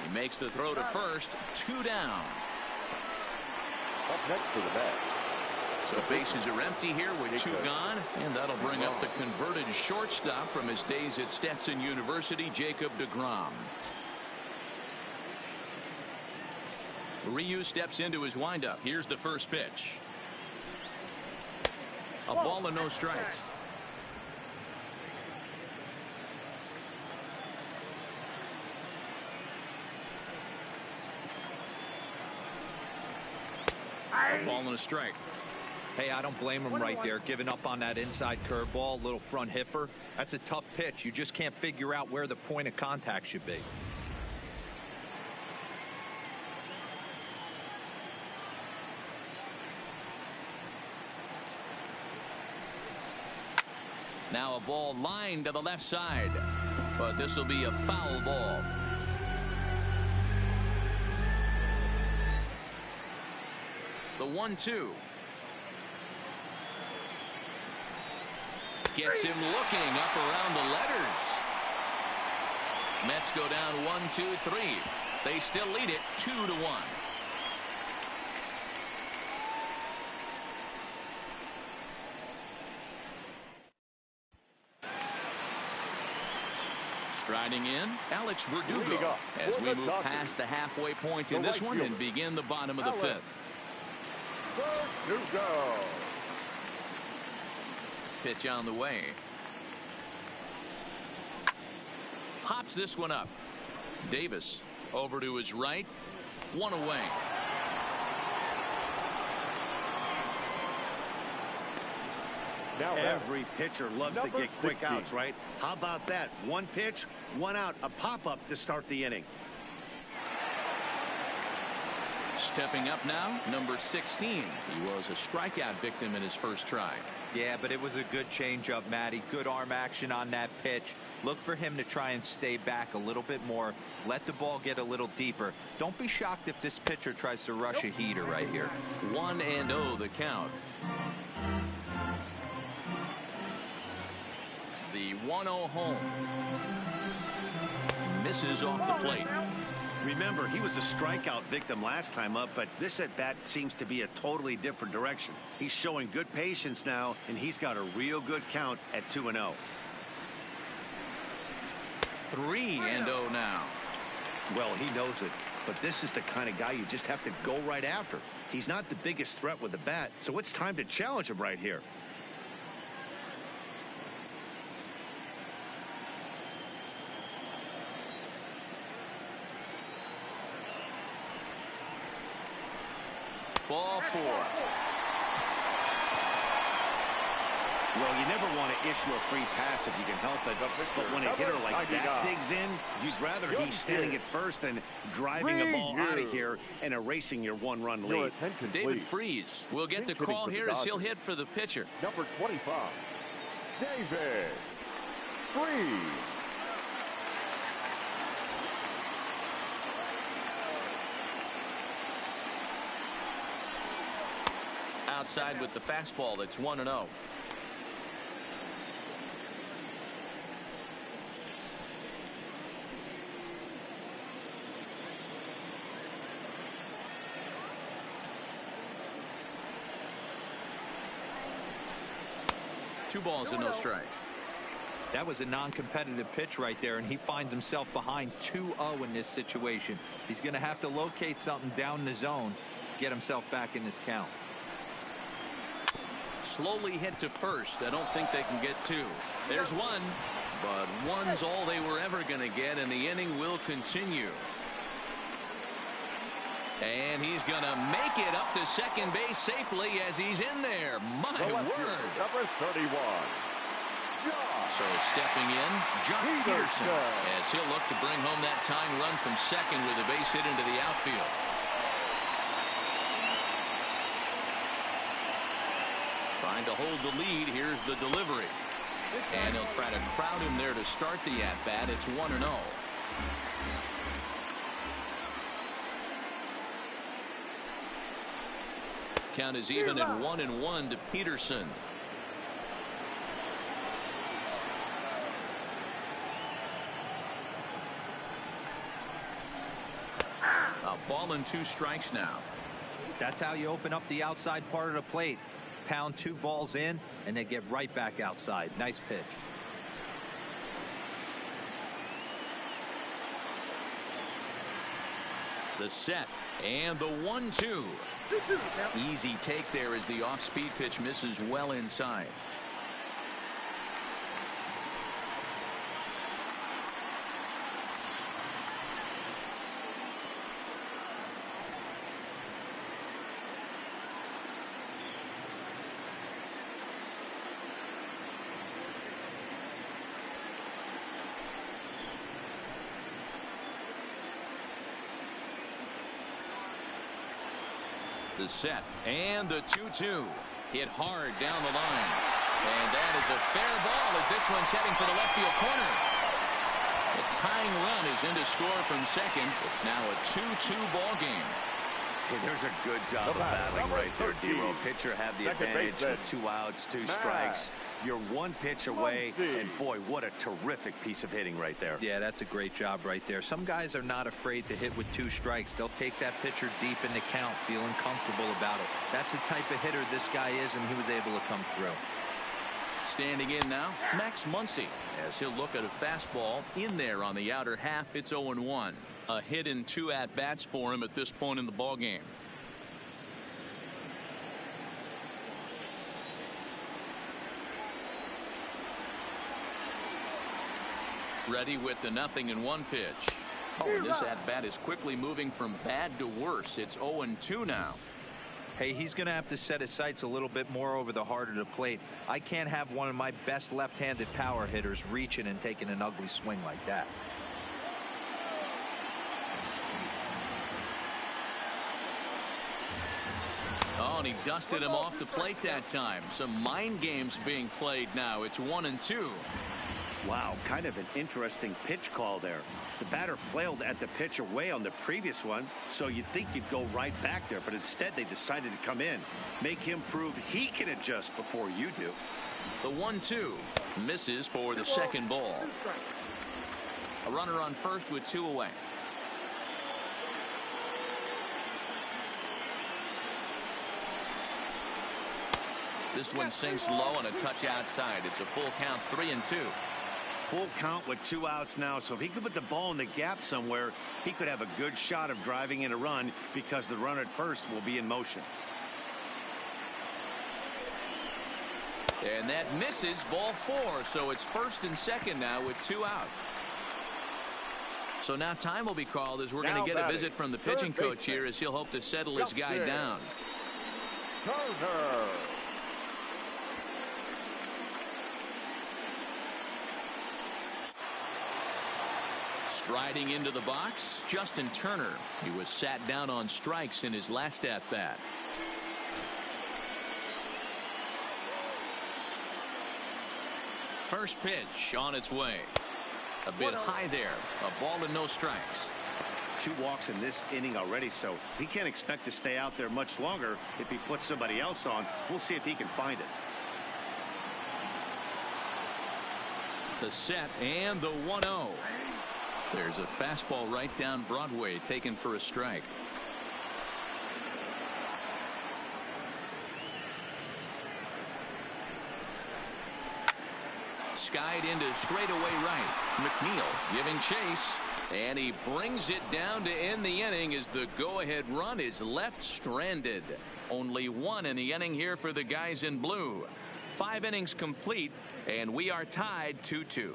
He makes the throw to first, 2 down. Up next for the bat. So bases are empty here with 2 gone, and that'll bring up the converted shortstop from his days at Stetson University, Jacob deGrom. Ryu steps into his windup. Here's the first pitch. A ball and no strikes. A ball and a strike. Hey, I don't blame him right there, giving up on that inside curveball, little front hipper. That's a tough pitch. You just can't figure out where the point of contact should be. Now a ball lined to the left side, but this will be a foul ball. The 1-2. Gets him looking up around the letters. Mets go down 1-2-3. They still lead it 2-1. Striding in, Alex Verdugo as we move past the halfway point in this one and begin the bottom of the fifth. Verdugo. Pitch on the way. Pops this one up. Davis over to his right. 1 away. Now every pitcher loves to get quick 16. outs, right? How about that? 1 pitch, 1 out, a pop-up to start the inning. Stepping up now, number 16. He was a strikeout victim in his first try. Yeah, but it was a good changeup, Matty. Good arm action on that pitch. Look for him to try and stay back a little bit more. Let the ball get a little deeper. Don't be shocked if this pitcher tries to rush a heater right here. 1-0 the count. The 1-0 home. Misses off the plate. Remember, he was a strikeout victim last time up, but this at-bat seems to be a totally different direction. He's showing good patience now, and he's got a real good count at 2-0. 3-0 now. Well, he knows it, but this is the kind of guy you just have to go right after. He's not the biggest threat with the bat, so it's time to challenge him right here. Ball 4. Well, you never want to issue a free pass if you can help it. But when a hitter like that digs in, you'd rather he's standing at first than driving a ball out of here and erasing your one-run lead. David Freese will get the call here as he'll hit for the pitcher. Number 25, David Freese. Outside with the fastball. That's 1-0. Two balls and no strikes. That was a non-competitive pitch right there, and he finds himself behind 2-0 in this situation. He's going to have to locate something down the zone, get himself back in this count. Slowly hit to first. I don't think they can get two. There's one, but one's all they were ever going to get, and the inning will continue. And he's going to make it up to second base safely as he's in there. My word. Number 31. So stepping in, Jock Peterson, as he'll look to bring home that tying run from second with a base hit into the outfield. Trying to hold the lead. Here's the delivery. And he'll try to crowd him there to start the at-bat. It's 1-0. Count is even at 1-1 to Peterson. A ball and 2 strikes now. That's how you open up the outside part of the plate. Pound 2 balls in and then get right back outside. Nice pitch. The set and the 1-2. Easy take there as the off-speed pitch misses well inside. The set and the 2-2 hit hard down the line, and that is a fair ball as this one's heading for the left field corner. The tying run is in to score from second. It's now a 2-2 ball game. Hey, there's a good job of battling right there, Dero. Pitcher had the advantage with 2 outs, 2 strikes. You're 1 pitch away, and boy, what a terrific piece of hitting right there. Yeah, that's a great job right there. Some guys are not afraid to hit with 2 strikes. They'll take that pitcher deep in the count, feeling comfortable about it. That's the type of hitter this guy is, and he was able to come through. Standing in now, Max Muncy, as he'll look at a fastball in there on the outer half. It's 0-1. A hit in 2 at-bats for him at this point in the ball game. Ready with the 0-1 pitch. Oh, and this at-bat is quickly moving from bad to worse. It's 0-2 now. Hey, he's going to have to set his sights a little bit more over the heart of the plate. I can't have one of my best left-handed power hitters reaching and taking an ugly swing like that. Oh, and he dusted him off the plate that time. Some mind games being played now. It's 1-2. Wow, kind of an interesting pitch call there. The batter flailed at the pitch away on the previous one, so you'd think you'd go right back there, but instead they decided to come in, make him prove he can adjust before you do. The 1-2 misses for the second ball. A runner on first with 2 away. This one sinks low and a touch outside. It's a full count, 3-2. Full count with 2 outs now, so if he could put the ball in the gap somewhere, he could have a good shot of driving in a run because the runner at first will be in motion. And that misses, ball 4, so it's first and second now with 2 out. So now time will be called as we're going to get a visit from the pitching coach here as he'll hope to settle his guy down. Turner. Striding into the box, Justin Turner. He was sat down on strikes in his last at-bat. First pitch on its way. A bit high there. A ball and no strikes. 2 walks in this inning already, so he can't expect to stay out there much longer. If he puts somebody else on, we'll see if he can find it. The set and the 1-0. There's a fastball right down Broadway, taken for a strike. Skied into straightaway right. McNeil giving chase, and he brings it down to end the inning as the go-ahead run is left stranded. Only 1 in the inning here for the guys in blue. 5 innings complete, and we are tied 2-2.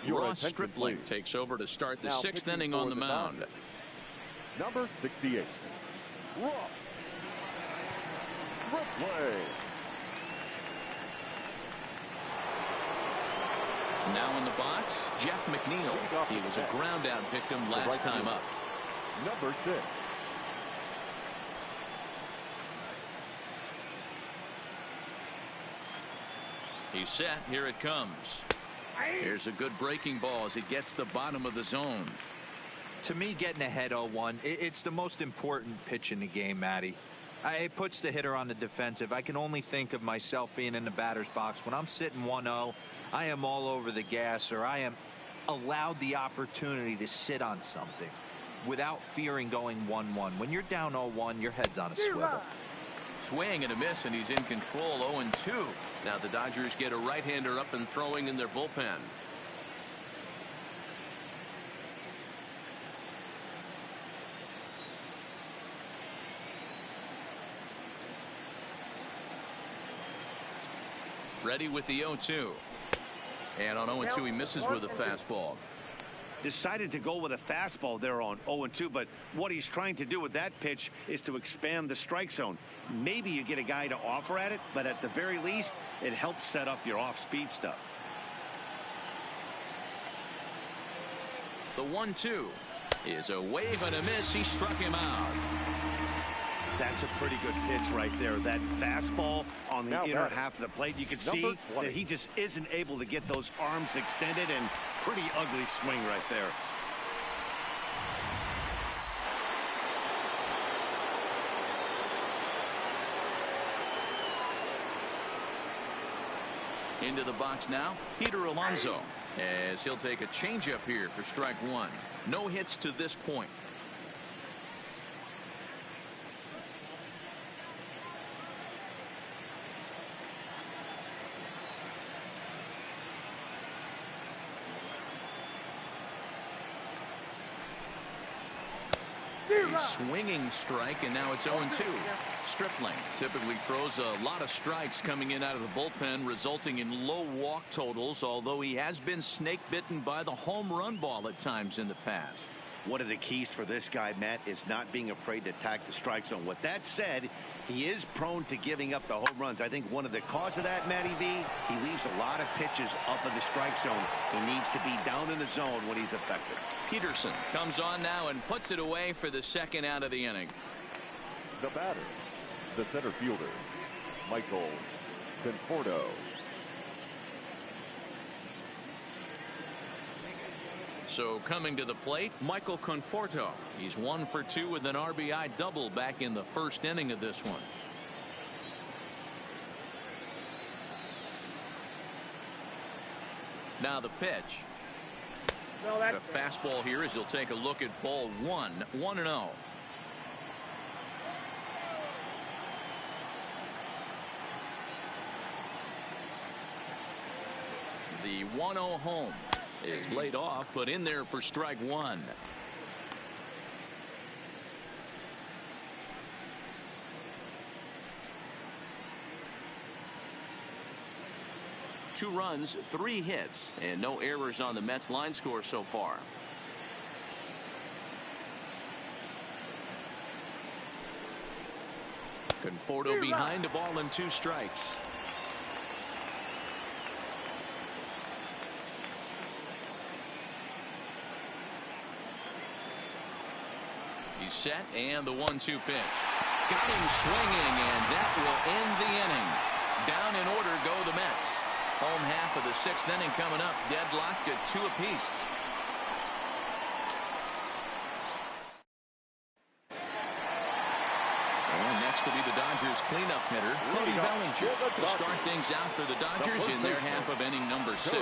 Ross Stripling takes over to start the 6th inning on the mound. Number 68, Ross Stripling. Now in the box, Jeff McNeil. He was a ground-out victim last time up. Number 6. He's set. Here it comes. Here's a good breaking ball as it gets the bottom of the zone. To me, getting ahead 0-1, it's the most important pitch in the game, Matty. It puts the hitter on the defensive. I can only think of myself being in the batter's box. When I'm sitting 1-0, I am all over the gas, or I am allowed the opportunity to sit on something without fearing going 1-1. When you're down 0-1, your head's on a swivel. Swing and a miss, and he's in control. 0-2. Now the Dodgers get a right-hander up and throwing in their bullpen. Ready with the 0-2. And on 0-2, he misses with a fastball. Decided to go with a fastball there on 0-2, but what he's trying to do with that pitch is to expand the strike zone. Maybe you get a guy to offer at it, but at the very least, it helps set up your off-speed stuff. The 1-2 is a wave and a miss. He struck him out. That's a pretty good pitch right there. That fastball on the inner half of the plate. You can see that he just isn't able to get those arms extended, and pretty ugly swing right there. Into the box now, Peter Alonso, as he'll take a changeup here for strike 1. No hits to this point. A swinging strike, and now it's 0-2. Stripling typically throws a lot of strikes coming in out of the bullpen, resulting in low walk totals, although he has been snake bitten by the home run ball at times in the past. One of the keys for this guy, Matt, is not being afraid to attack the strike zone. With that said, he is prone to giving up the home runs. I think one of the cause of that, Matty V, he leaves a lot of pitches up in the strike zone. He needs to be down in the zone when he's effective. Peterson comes on now and puts it away for the 2nd out of the inning. The batter, the center fielder, Michael Conforto. So coming to the plate, Michael Conforto. He's 1 for 2 with an RBI double back in the 1st inning of this one. Now the pitch. The fastball here as he'll take a look at ball 1. 1-0. The 1-0 home is laid off, but in there for strike 1. Two runs, 3 hits, and no errors on the Mets line score so far. Conforto behind, a ball and 2 strikes. He's set, and the 1-2 pitch. Got him swinging, and that will end the inning. Down in order go the Mets. Home half of the 6th inning coming up, deadlocked at 2 apiece. And next will be the Dodgers cleanup hitter, Cody Bellinger, to start things out for the Dodgers in their half of inning number 6.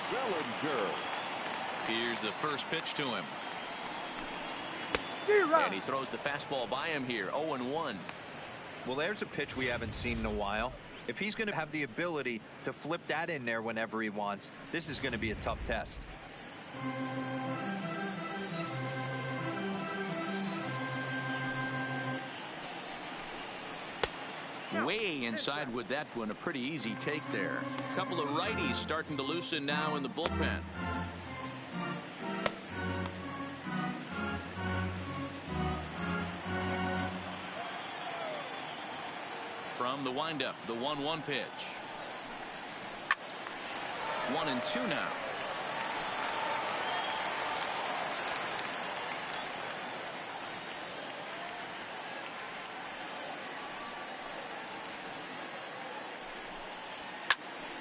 Bellinger. Here's the first pitch to him. And he throws the fastball by him here, 0-1. Well, there's a pitch we haven't seen in a while. If he's going to have the ability to flip that in there whenever he wants, this is going to be a tough test. Way inside with that one, a pretty easy take there. A couple of righties starting to loosen now in the bullpen. From the windup, the 1-1 pitch. 1-2 now.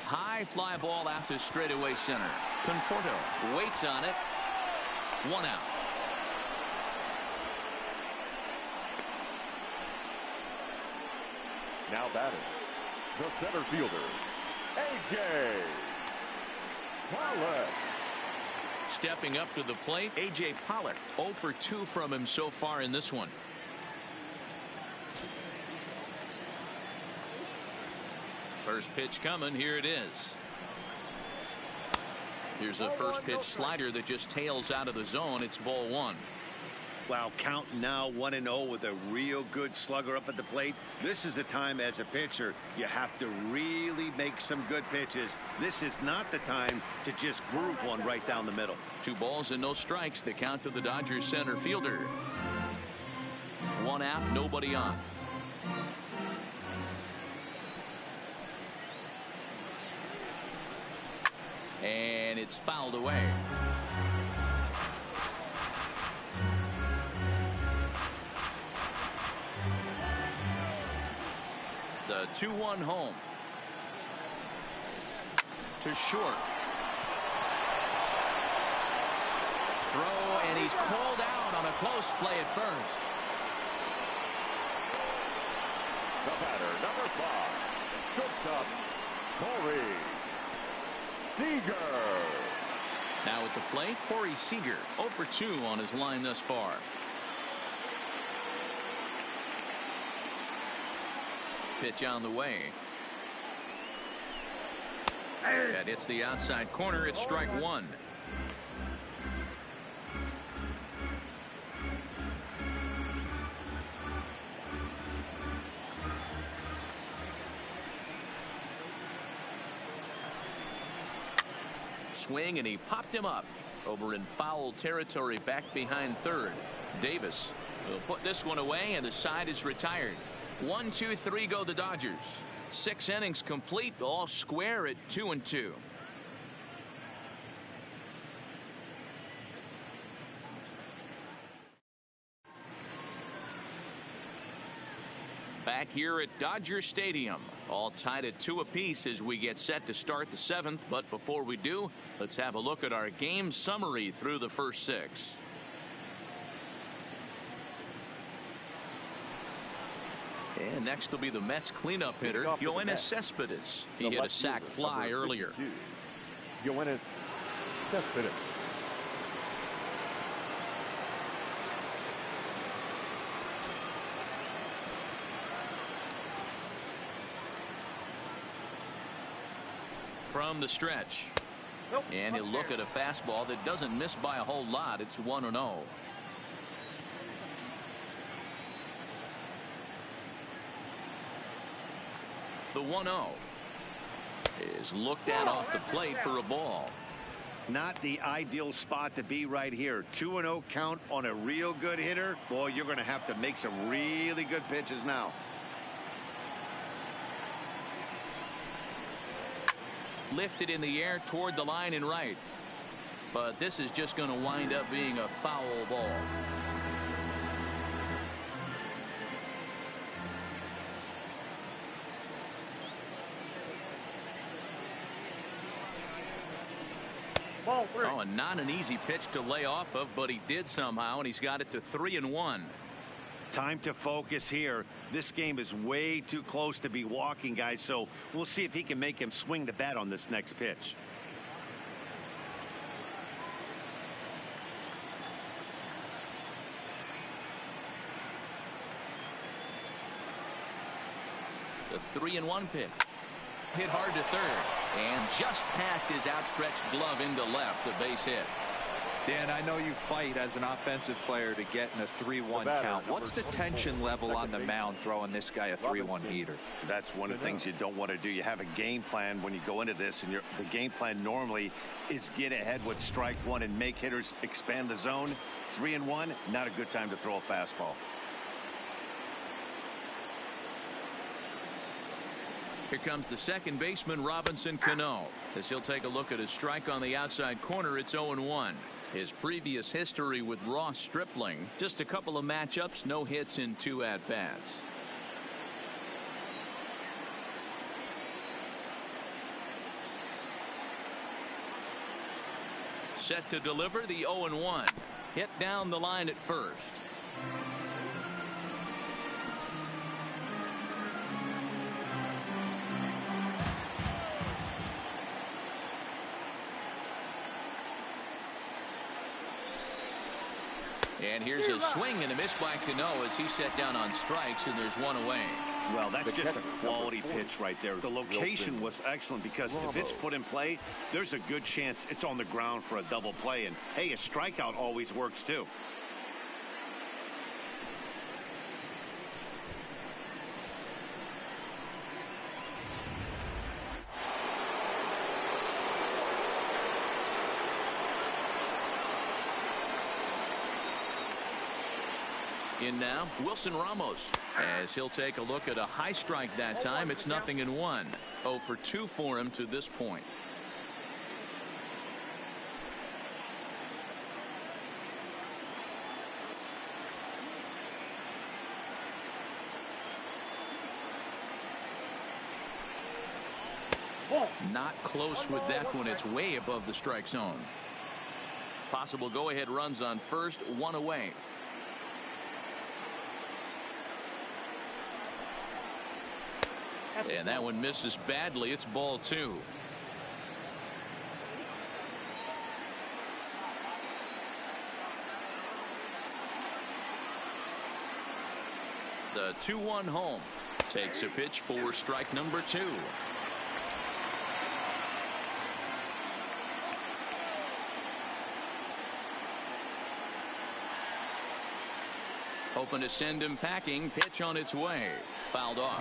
High fly ball after straightaway center. Conforto waits on it. 1 out. Now batting, the center fielder, A.J. Pollock. Stepping up to the plate, A.J. Pollock. 0 for 2 from him so far in this one. First pitch coming. Here it is. Here's a first pitch slider that just tails out of the zone. It's ball 1. Wow, count now 1-0 with a real good slugger up at the plate. This is the time as a pitcher you have to really make some good pitches. This is not the time to just groove one right down the middle. 2 balls and no strikes. The count to the Dodgers center fielder. 1 out, nobody on. And it's fouled away. The 2-1 home. To short. Throw, and he's called out on a close play at first. The batter, number 5, shortstop, Corey Seager. Now at the plate, Corey Seager, 0 for 2 on his line thus far. Pitch on the way. That hits the outside corner. It's strike 1. Swing, and he popped him up over in foul territory back behind third. Davis will put this one away, and the side is retired. 1, 2, 3 go the Dodgers. 6 innings complete, all square at 2-2. Back here at Dodger Stadium, all tied at 2 apiece as we get set to start the 7th. But before we do, let's have a look at our game summary through the first 6. And next will be the Mets cleanup hitter, Yoenis Cespedes. He hit a sac fly earlier. Yoenis Cespedes. From the stretch. And he'll look at a fastball that doesn't miss by a whole lot. It's 1-0. The 1-0 is looked at off the plate for a ball. Not the ideal spot to be right here. 2-0 count on a real good hitter. Boy, you're going to have to make some really good pitches now. Lifted in the air toward the line and right. But this is just going to wind up being a foul ball. Ball 3. Oh, and not an easy pitch to lay off of, but he did somehow, and he's got it to 3-1. Time to focus here. This game is way too close to be walking, guys, so we'll see if he can make him swing the bat on this next pitch. The 3-1 pitch. Hit hard to third, and just past his outstretched glove into left, the base hit. Dan, I know you fight as an offensive player to get in a 3-1 count. What's the tension level on the mound throwing this guy a 3-1 heater? That's one of the things you don't want to do. You have a game plan when you go into this, and the game plan normally is get ahead with strike one and make hitters expand the zone. 3-1, not a good time to throw a fastball. Here comes the second baseman, Robinson Cano. As he'll take a look at his strike on the outside corner, it's 0-1. His previous history with Ross Stripling, just a couple of matchups, no hits in 2 at-bats. Set to deliver the 0-1. Hit down the line at first. And here's a swing and a miss by Cano as he's set down on strikes, and there's one away. Well, that's just a quality pitch right there. The location was excellent because if it's put in play, there's a good chance it's on the ground for a double play. And, hey, a strikeout always works, too. In now, Wilson Ramos, as he'll take a look at a high strike that time. It's 0-1. 0 for 2 for him to this point. Not close with that one. It's way above the strike zone. Possible go-ahead runs on first, 1 away. And that one misses badly. It's ball 2. The 2-1 home takes a pitch for strike number 2. Hoping to send him packing. Pitch on its way. Fouled off.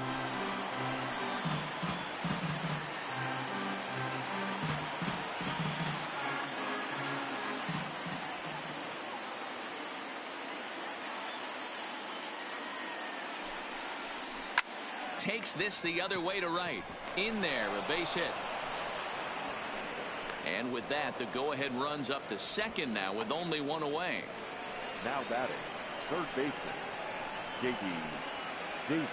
Takes this the other way to right. In there, a base hit. And with that, the go-ahead runs up to second now with only 1 away. Now batting, third baseman, J.D. Davis.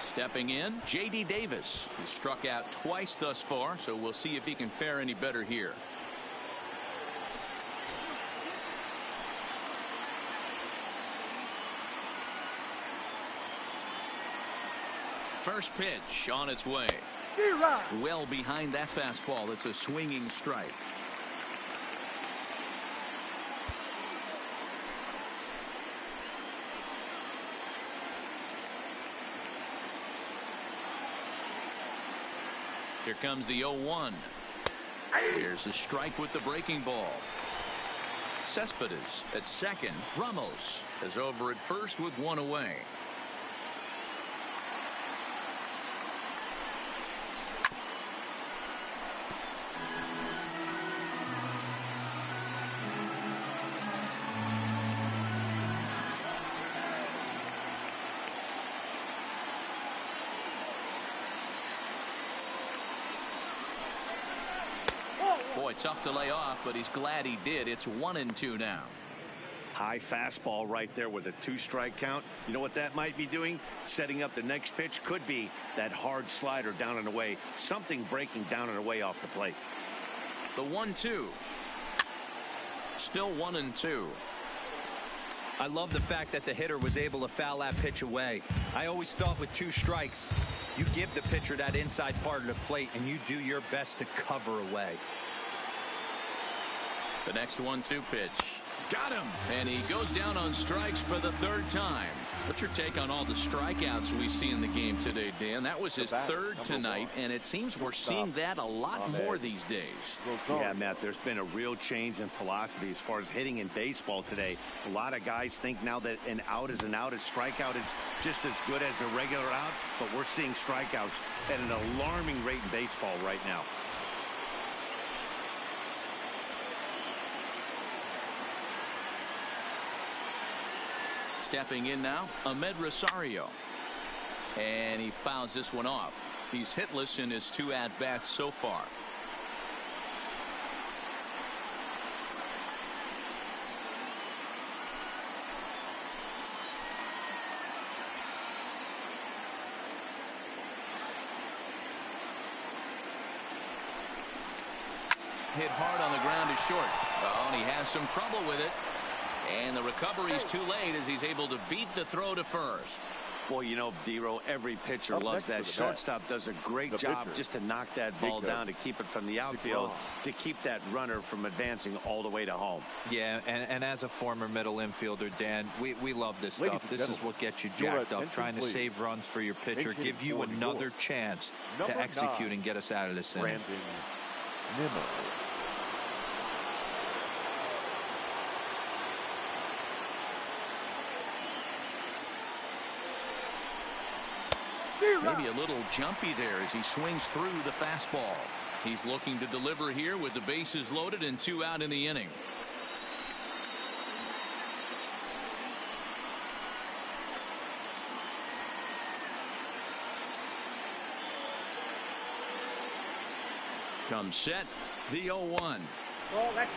Stepping in, J.D. Davis. He's struck out twice thus far, so we'll see if he can fare any better here. First pitch on its way. Well behind that fastball. It's a swinging strike. Here comes the 0-1. Here's a strike with the breaking ball. Cespedes at second. Ramos is over at first with 1 away. Boy, tough to lay off, but he's glad he did. It's 1-2 now. High fastball right there with a 2-strike count. You know what that might be doing? Setting up the next pitch. Could be that hard slider down and away. Something breaking down and away off the plate. The 1-2. Still 1-2. I love the fact that the hitter was able to foul that pitch away. I always thought with 2 strikes, you give the pitcher that inside part of the plate and you do your best to cover away. The next 1-2 pitch. Got him. And he goes down on strikes for the 3rd time. What's your take on all the strikeouts we see in the game today, Dan? That was his 3rd tonight, and it seems we're seeing that a lot more these days. Yeah, Matt, there's been a real change in philosophy as far as hitting in baseball today. A lot of guys think now that an out is an out, a strikeout is just as good as a regular out, but we're seeing strikeouts at an alarming rate in baseball right now. Stepping in now, Ahmed Rosario. And he fouls this one off. He's hitless in his 2 at-bats so far. Hit hard on the ground is short. Oh, and he has some trouble with it. And the recovery's too late as he's able to beat the throw to first. Boy, you know, D-Row, every pitcher loves that. Shortstop does a great job just to knock that ball down, to keep it from the outfield, to keep that runner from advancing all the way to home. Yeah, and as a former middle infielder, Dan, we love this stuff. This is what gets you jacked up, trying to save runs for your pitcher, give you another chance to execute and get us out of this inning. Maybe a little jumpy there as he swings through the fastball. He's looking to deliver here with the bases loaded and 2 out in the inning. Comes set, the 0-1.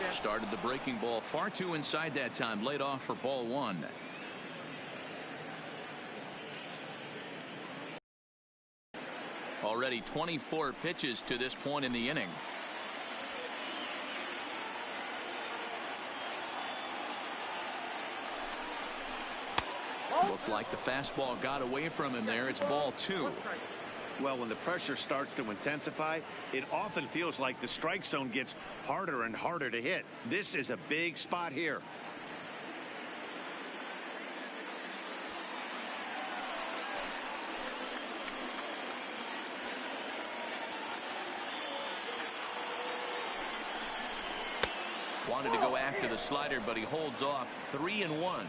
Started the breaking ball far too inside that time. Laid off for ball 1. Already 24 pitches to this point in the inning. Looked like the fastball got away from him there. It's ball 2. Well, when the pressure starts to intensify, it often feels like the strike zone gets harder and harder to hit. This is a big spot here. Wanted to go after the slider, but he holds off. 3-1.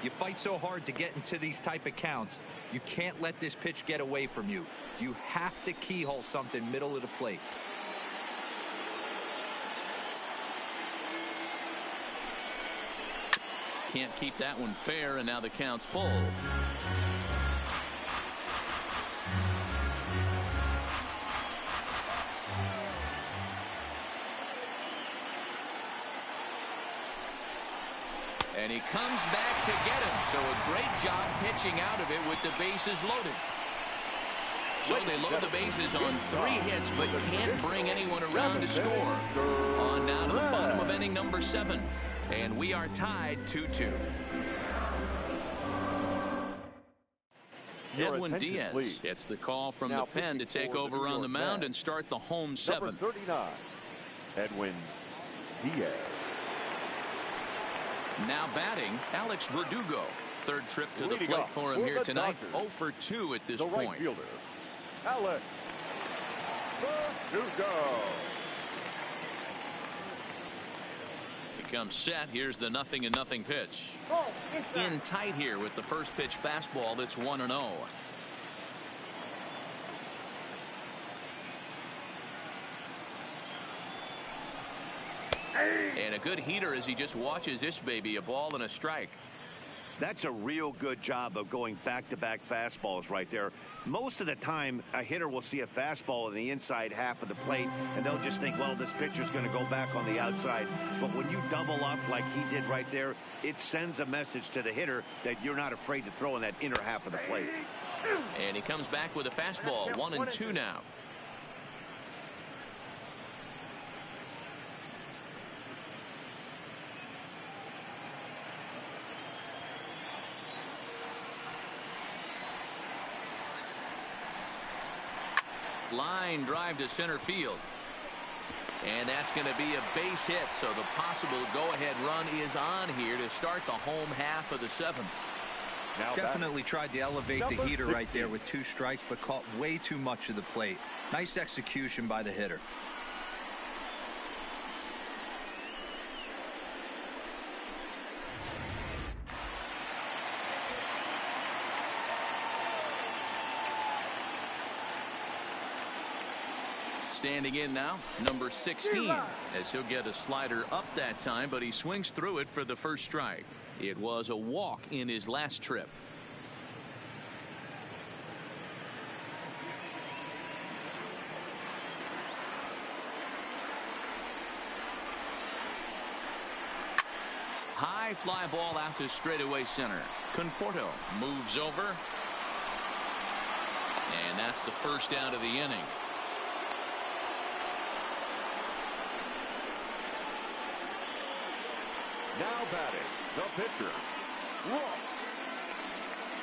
You fight so hard to get into these type of counts. You can't let this pitch get away from you. You have to keyhole something middle of the plate. Can't keep that one fair, and now the count's full. And he comes back to get him. So a great job pitching out of it with the bases loaded. So they load the bases on 3 hits, but can't bring anyone around to score. On now to the bottom of inning number 7. And we are tied 2-2. Edwin Diaz gets the call from the pen to take over on the mound and start the home 7th. Number 39, Edwin Diaz. Now batting, Alex Verdugo. 3rd trip to the plate for him here tonight. 0 for 2 at this point. Right fielder, Alex Verdugo. He comes set. Here's the 0-0 pitch. In tight here with the first pitch fastball. That's 1-0. And a good heater as he just watches this baby, a ball and a strike. That's a real good job of going back-to-back fastballs right there. Most of the time, a hitter will see a fastball in the inside half of the plate, and they'll just think, well, this pitcher's going to go back on the outside. But when you double up like he did right there, it sends a message to the hitter that you're not afraid to throw in that inner half of the plate. And he comes back with a fastball, 1-2 now. Line drive to center field. And that's going to be a base hit. So the possible go-ahead run is on here to start the home half of the seventh. Now definitely tried to elevate the number heater 60. right there with 2 strikes, but caught way too much of the plate. Nice execution by the hitter. Standing in now, number 16, as he'll get a slider up that time, but he swings through it for the first strike. It was a walk in his last trip. High fly ball out to straightaway center. Conforto moves over. And that's the first down of the inning. Now batting, the pitcher, Ross.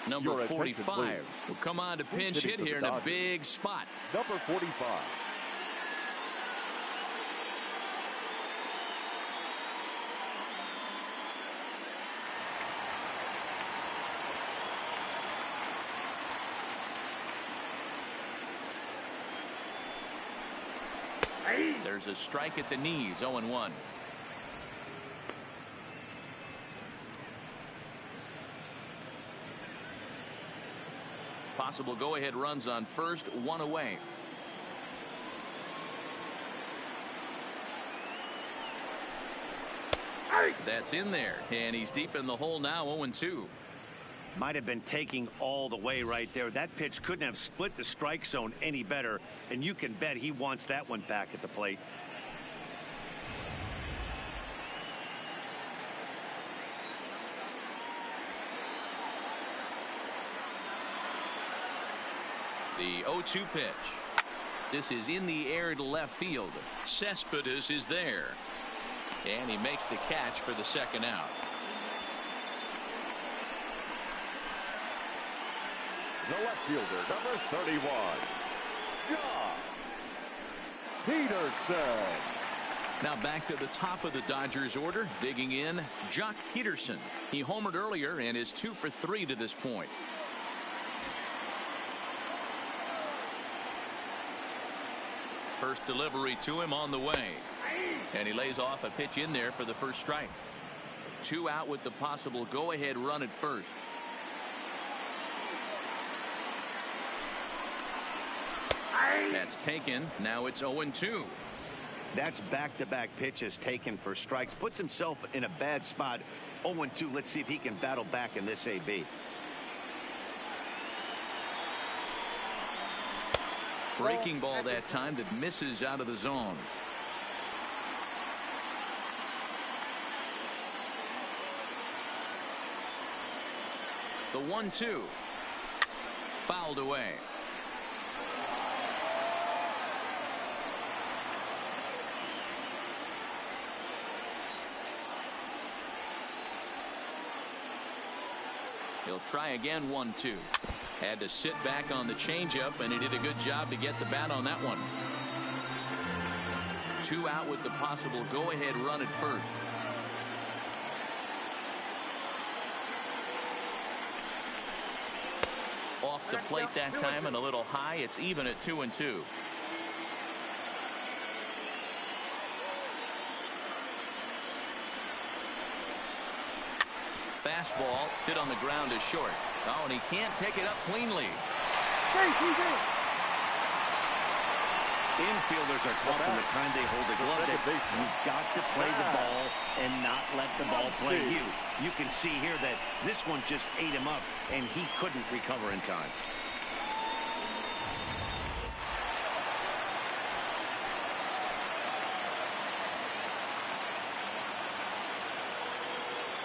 Number Your attention, 45 please. will come on to pinch Hitting hit for the here in a Dodgers. big spot. Number 45. There's a strike at the knees, 0-1. Possible go-ahead runs on first, 1 away. That's in there, and he's deep in the hole now, 0-2. Might have been taking all the way right there. That pitch couldn't have split the strike zone any better, and you can bet he wants that one back at the plate. The 0-2 pitch. This is in the air to left field. Cespedes is there, and he makes the catch for the second out. The left fielder, number 31, John Peterson. Now back to the top of the Dodgers order, digging in, Jock Peterson. He homered earlier and is 2 for 3 to this point. First delivery to him on the way, and he lays off a pitch in there for the first strike. 2 out with the possible go-ahead run at first. That's taken. Now it's 0-2. That's back-to-back pitches taken for strikes. Puts himself in a bad spot. 0-2. Let's see if he can battle back in this AB. Breaking ball that time that misses out of the zone. The 1-2. Fouled away. He'll try again, 1-2. Had to sit back on the changeup, and he did a good job to get the bat on that one. 2 out with the possible go-ahead run at first. Off the plate that time and a little high. It's even at 2-2. Fastball hit on the ground is short. Oh, and he can't pick it up cleanly. Infielders are tough in the time they hold the glove. You've got to play the ball and not let the ball play you. You can see here that this one just ate him up, and he couldn't recover in time.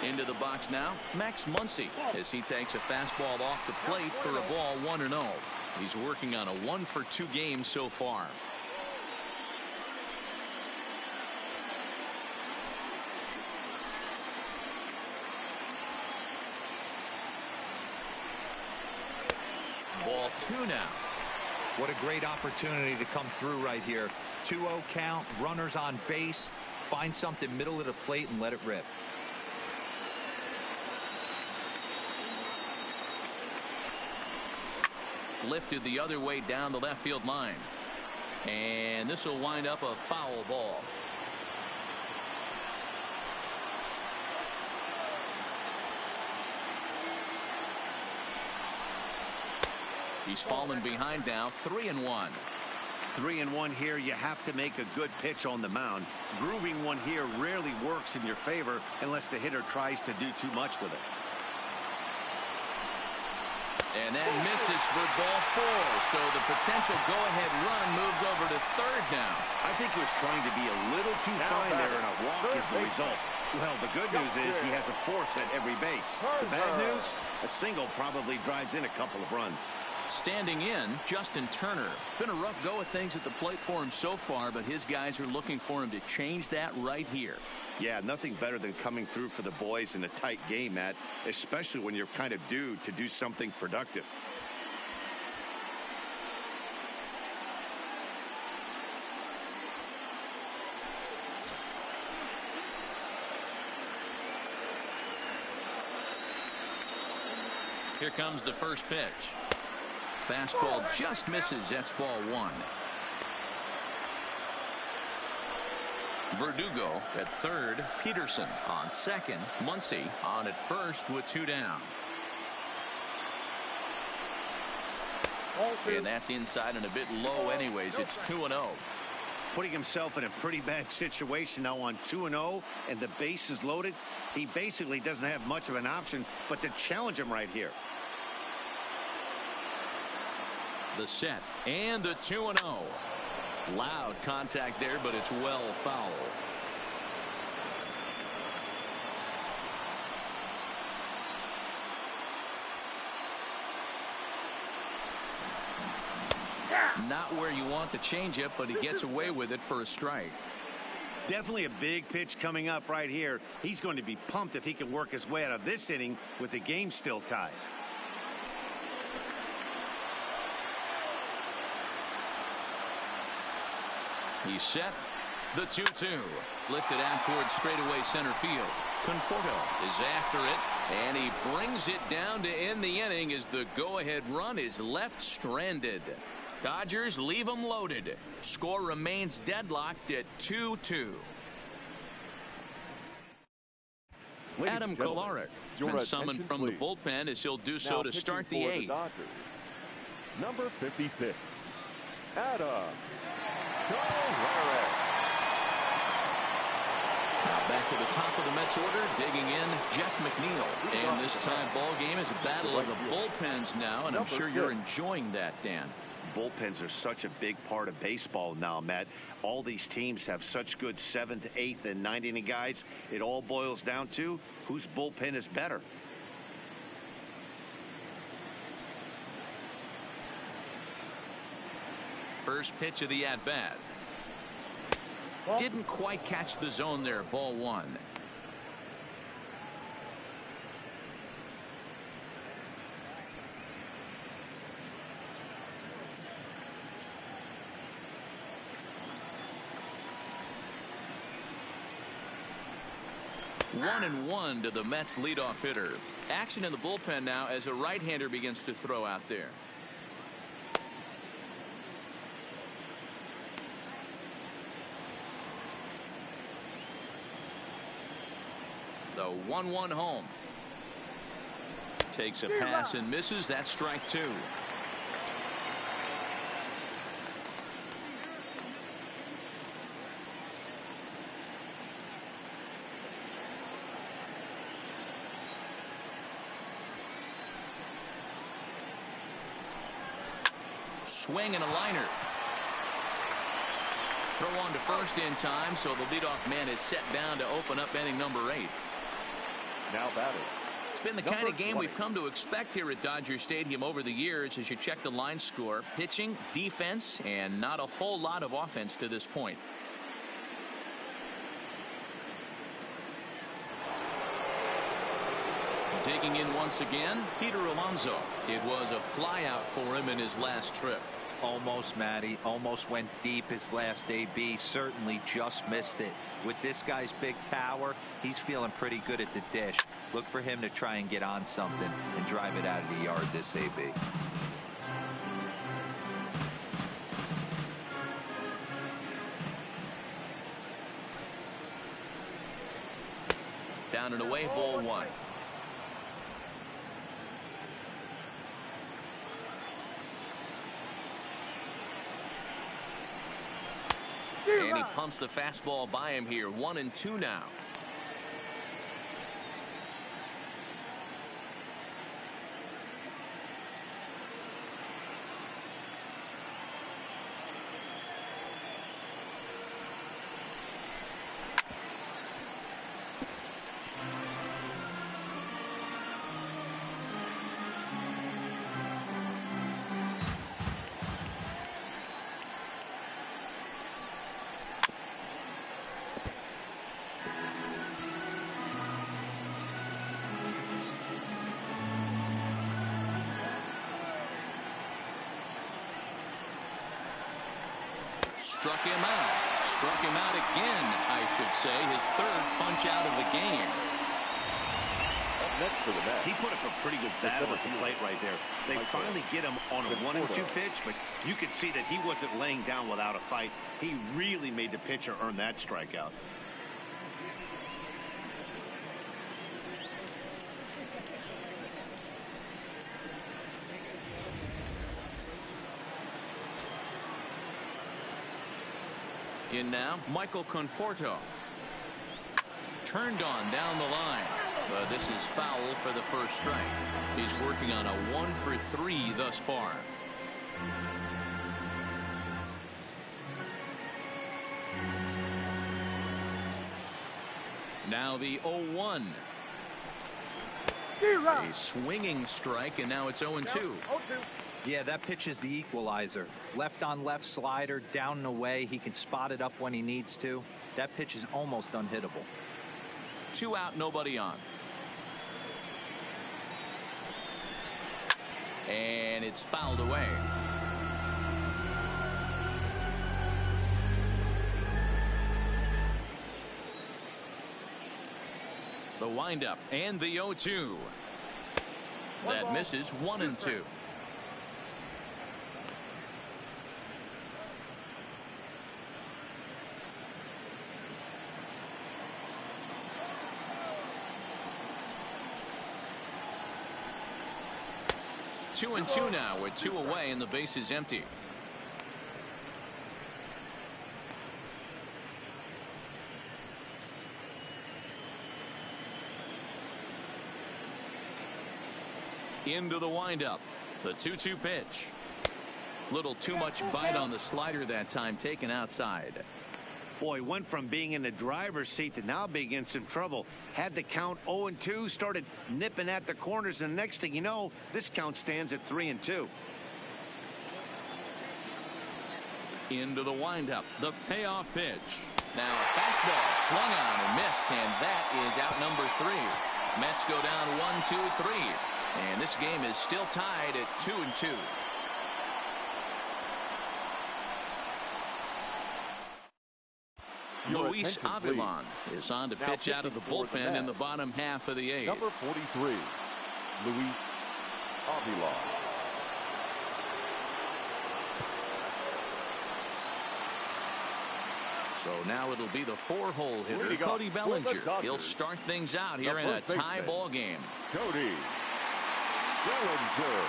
Into the box now, Max Muncy, as he takes a fastball off the plate for a ball 1-0. He's working on a 1-for-2 game so far. Ball 2 now. What a great opportunity to come through right here. 2-0 count, runners on base. Find something middle of the plate and let it rip. Lifted the other way down the left field line. And this will wind up a foul ball. He's fallen behind now, 3-1. 3-1 here. You have to make a good pitch on the mound. Grooving one here rarely works in your favor unless the hitter tries to do too much with it. And that misses for ball 4. So the potential go-ahead run moves over to third now. I think he was trying to be a little too fine there, and a walk is the result. Well, the good news is he has a force at every base. The bad news, a single probably drives in a couple of runs. Standing in, Justin Turner. Been a rough go of things at the plate for him so far, but his guys are looking for him to change that right here. Yeah, nothing better than coming through for the boys in a tight game, Matt, especially when you're kind of due to do something productive. Here comes the first pitch. Fastball just misses. That's ball 1. Verdugo at third. Peterson on second. Muncy on at first with 2 down. And that's inside and a bit low anyways. It's 2-0. Putting himself in a pretty bad situation now on 2-0, and the base is loaded. He basically doesn't have much of an option but to challenge him right here. The set and the 2-0. Loud contact there, but it's well foul. Not where you want the changeup, but he gets away with it for a strike. Definitely a big pitch coming up right here. He's going to be pumped if he can work his way out of this inning with the game still tied. He's set. The 2-2. Lifted out towards straightaway center field. Conforto is after it, and he brings it down to end the inning as the go-ahead run is left stranded. Dodgers leave them loaded. Score remains deadlocked at 2-2. Adam Kolarek been summoned from the bullpen as he'll do so to start the 8th. Dodgers, number 56, Adam Kolarek. Now back to the top of the Mets order, digging in Jeff McNeil. And this time ball game is a battle of the bullpens now, and I'm sure you're enjoying that, Dan. Bullpens are such a big part of baseball now, Matt. All these teams have such good 7th, 8th, and 9th inning guys. It all boils down to whose bullpen is better. First pitch of the at-bat. Didn't quite catch the zone there. Ball 1. One and one to the Mets leadoff hitter. Action in the bullpen now as a right-hander begins to throw out there. The 1-1 home. Takes a pass and misses. That's strike 2. swing and a liner. Throw on to first in time, so the leadoff man is set down to open up inning number 8. Now batting. It's been the kind of game we've come to expect here at Dodger Stadium over the years as you check the line score. Pitching, defense, and not a whole lot of offense to this point. Digging in once again, Peter Alonso. It was a flyout for him in his last trip. Almost, Matty. Almost went deep his last AB. Certainly just missed it. With this guy's big power, he's feeling pretty good at the dish. Look for him to try and get on something and drive it out of the yard this AB. Down and away, ball 1. And he pumps the fastball by him here. 1-2 now. Struck him out. Struck him out again, I should say. His 3rd punch out of the game. Next for the Mets. He put up a pretty good battle at the plate right there. They finally get him on a 1-2 pitch, but you could see that he wasn't laying down without a fight. He really made the pitcher earn that strikeout. In now, Michael Conforto. Turned on down the line. But this is foul for the first strike. He's working on a 1 for 3 thus far. Now the 0-1. A swinging strike, and now it's 0-2. Yeah, that pitch is the equalizer. Left on left slider, down and away. He can spot it up when he needs to. That pitch is almost unhittable. 2 out, nobody on. And it's fouled away. The windup and the 0-2. That misses. 1-2. Two and 2 now with 2 away and the base is empty. Into the windup. The 2-2 pitch. Little too much bite on the slider that time, taken outside. Boy, went from being in the driver's seat to now being in some trouble. Had the count 0-2, started nipping at the corners, and the next thing you know, this count stands at 3-2. Into the windup, the payoff pitch. Now a fastball swung on and missed, and that is out number 3. Mets go down 1-2-3, and this game is still tied at 2-2. Luis Avilan is on to pitch out of the bullpen in the bottom half of the 8th. Number 43, Luis Avilan. So now it'll be the 4-hole hitter, Cody Bellinger. He'll start things out here in a tie ball game. Cody Bellinger.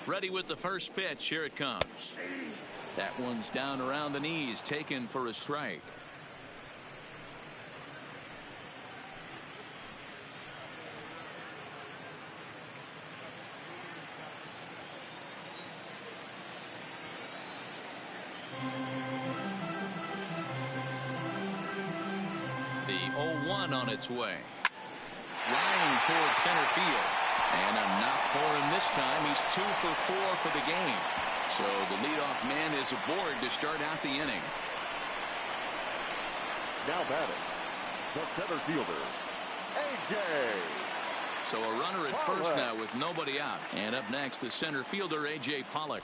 Ready with the first pitch. Here it comes. That one's down around the knees, taken for a strike. The 0-1 on its way. Flying toward center field. And a knock for him this time. He's 2 for 4 for the game. So the leadoff man is aboard to start out the inning. Now batting, the center fielder, A.J. So a runner at first now with nobody out. And up next, the center fielder, A.J. Pollock.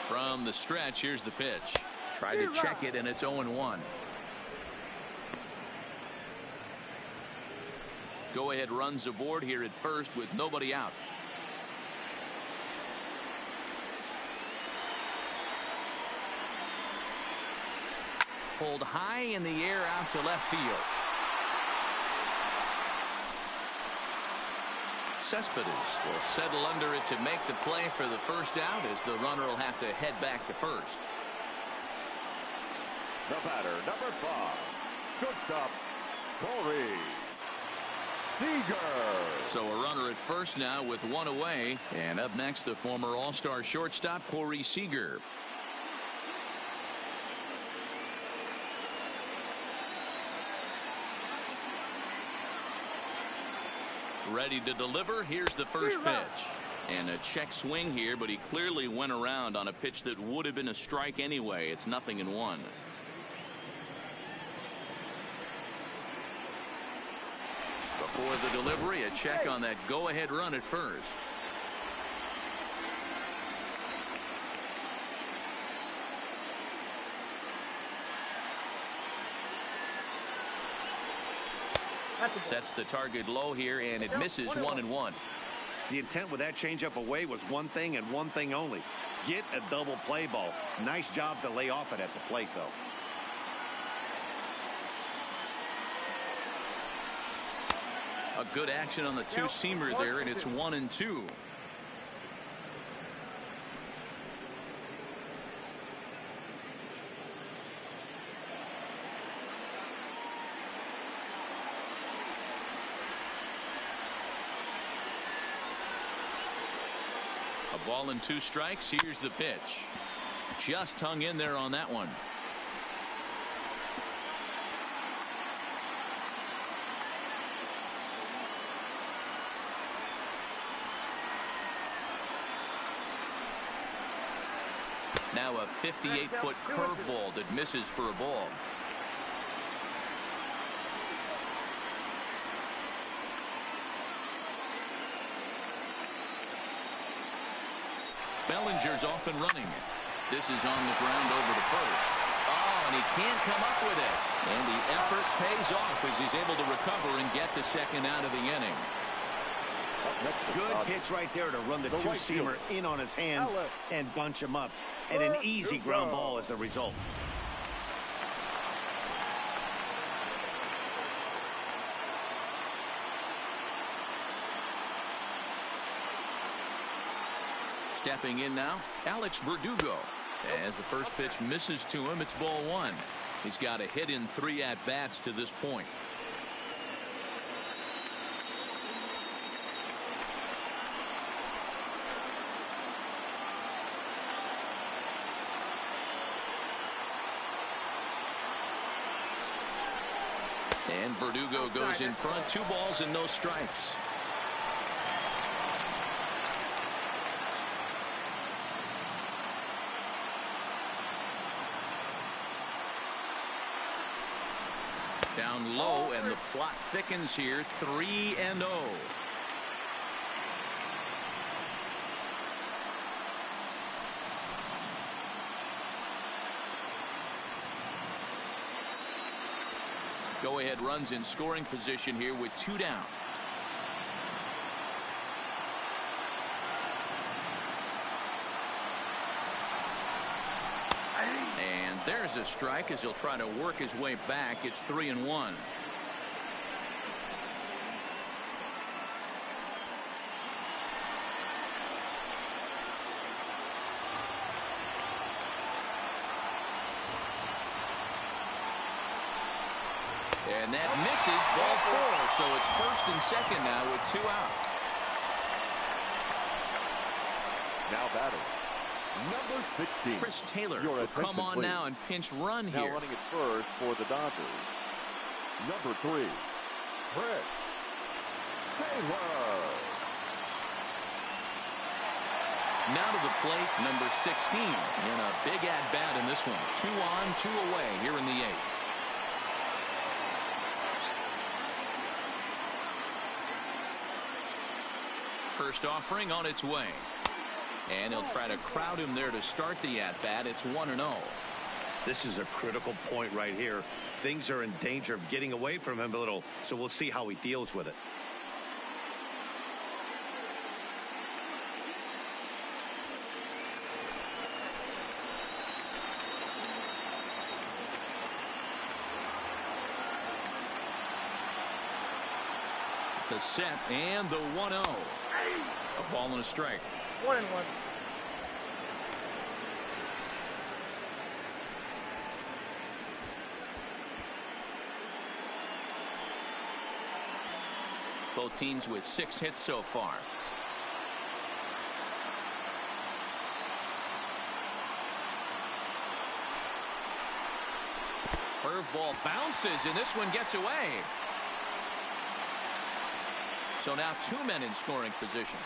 From the stretch, here's the pitch. Tried to check it, and it's 0-1. Go-ahead runs aboard here at first with nobody out. Pulled high in the air out to left field. Cespedes will settle under it to make the play for the first out, as the runner will have to head back to first. The batter, number 5, shortstop, Corey Seager. So a runner at first now with one away. And up next, the former All-Star shortstop, Corey Seager. Ready to deliver. Here's the first pitch. And a check swing here, but he clearly went around on a pitch that would have been a strike anyway. It's 0-1. Before the delivery, a check on that go-ahead run at first. Sets the target low here, and it misses 1-1. The intent with that changeup away was one thing and one thing only. Get a double play ball. Nice job to lay off it at the plate, though. A good action on the two-seamer there, and it's 1-2. A ball and 2 strikes. Here's the pitch. Just hung in there on that one. Now a 58-foot curveball that misses for a ball. Bellinger's off and running. This is on the ground over to first. Oh, and he can't come up with it. And the effort pays off as he's able to recover and get the second out of the inning. Good pitch right there to run the two-seamer in on his hands and bunch him up. And an easy ground ball is the result. Stepping in now, Alex Verdugo. As the first pitch misses to him, it's ball 1. He's got a hit in 3 at-bats to this point. And Verdugo goes in front. 2 balls and no strikes. Down low, and the plot thickens here. 3-0. Go-ahead runs in scoring position here with 2 down. And there's a strike as he'll try to work his way back. It's 3-1. And that misses, ball 4. So it's first and second now with 2 out. Now batting, number 16. Chris Taylor Your will come attention, on please. now and pinch run Now here. running it first for the Dodgers. Number 3, Chris Taylor. Now to the plate, number 16. In a big at-bat in this one. 2 on, 2 away here in the 8th. First offering on its way. And he'll try to crowd him there to start the at-bat. It's 1-0. This is a critical point right here. Things are in danger of getting away from him a little, so we'll see how he deals with it. The set and the 1-0. A ball and a strike. 1-1. Both teams with 6 hits so far. Curveball bounces, and this one gets away. So now 2 men in scoring position.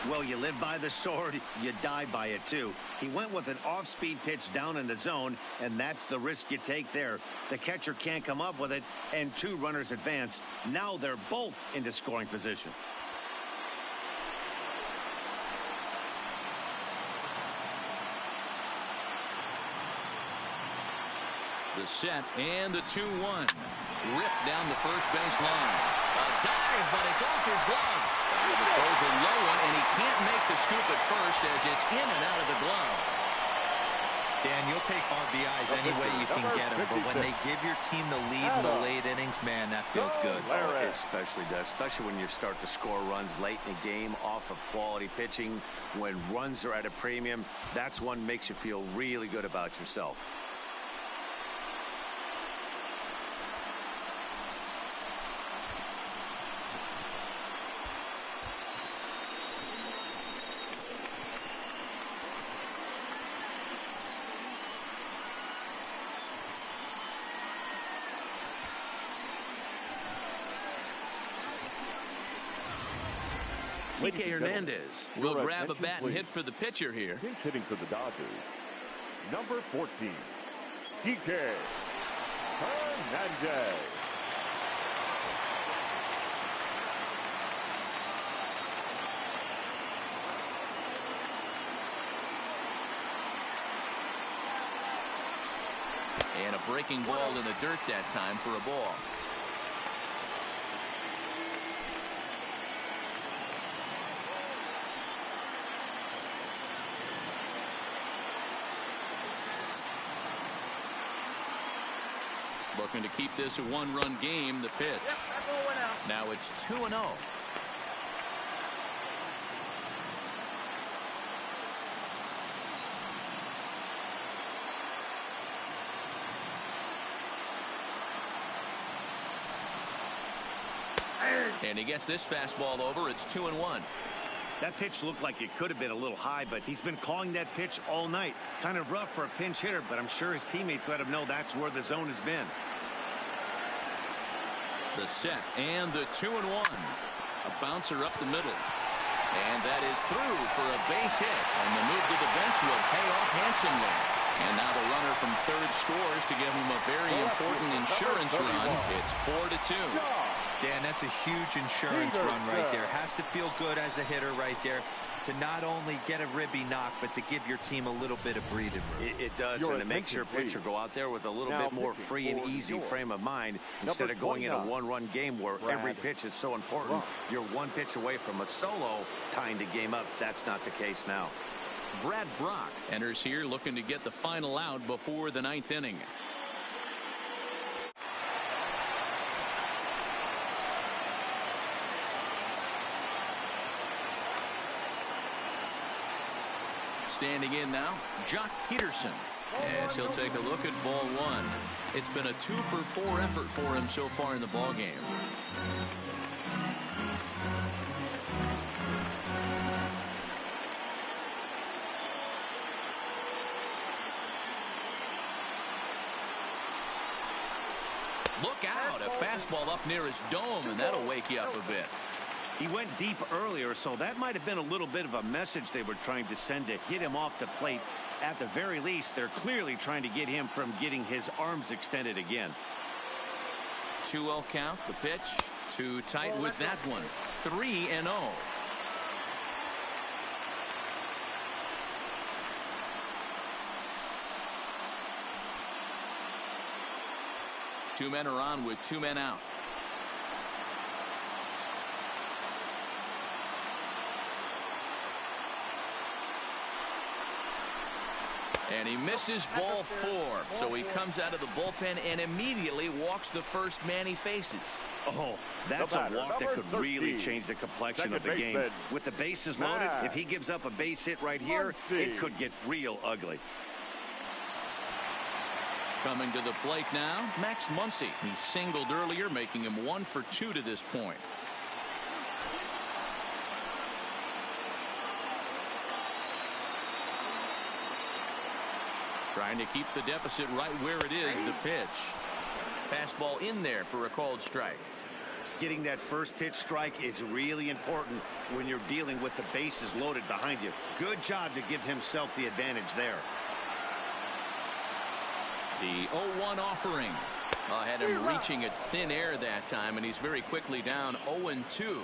Well, you live by the sword, you die by it too. He went with an off-speed pitch down in the zone, and that's the risk you take there. The catcher can't come up with it, and 2 runners advance. Now they're both into scoring position. The set and the 2-1. Ripped down the first base line. A dive, but it's off his glove. The throws a low one, and he can't make the scoop at first as it's in and out of the glove. Dan, you'll take RBIs any way you can get them, but when they give your team the lead in the late innings, man, that feels good. Oh, it especially does, especially when you start to score runs late in the game off of quality pitching. When runs are at a premium, that's one makes you feel really good about yourself. Kike Hernandez will grab a bat and hit for the pitcher here. Pinch hitting for the Dodgers. Number 14, Kike Hernandez. And a breaking ball in the dirt that time for a ball. Looking to keep this a 1-run game. The pitch. Yep, that ball went out. Now it's 2-0. And he gets this fastball over. It's 2-1. That pitch looked like it could have been a little high, but he's been calling that pitch all night. Kind of rough for a pinch hitter, but I'm sure his teammates let him know that's where the zone has been. The set and the 2-1. A bouncer up the middle. And that is through for a base hit. And the move to the bench will pay off handsomely. And now the runner from third scores to give him a very important insurance run. It's 4-2. Dan, that's a huge insurance run right there. Has to feel good as a hitter right there to not only get a ribby knock, but to give your team a little bit of breathing room. It does, and it makes your pitcher go out there with a little bit more free and easy frame of mind instead of going in a 1-run game where every pitch is so important. You're 1 pitch away from a solo tying the game up. That's not the case now. Brad Brock enters here looking to get the final out before the 9th inning. Standing in now, Jock Peterson. As he'll take a look at ball one. It's been a 2-for-4 effort for him so far in the ball game. Look out, a fastball up near his dome, and that'll wake you up a bit. He went deep earlier, so that might have been a little bit of a message they were trying to send to hit him off the plate. At the very least, they're clearly trying to get him from getting his arms extended again. 2-0 count, the pitch. Too tight with that one. 3-0. Two men are on with 2 men out. And he misses ball 4. So he comes out of the bullpen and immediately walks the first man he faces. Oh, that's a walk that could really change the complexion of the game. With the bases loaded, if he gives up a base hit right here, it could get real ugly. Coming to the plate now, Max Muncy. He singled earlier, making him 1 for 2 to this point. Trying to keep the deficit right where it is, the pitch. Fastball in there for a called strike. Getting that first pitch strike is really important when you're dealing with the bases loaded behind you. Good job to give himself the advantage there. The 0-1 offering. Had him reaching at thin air that time, and he's very quickly down 0-2.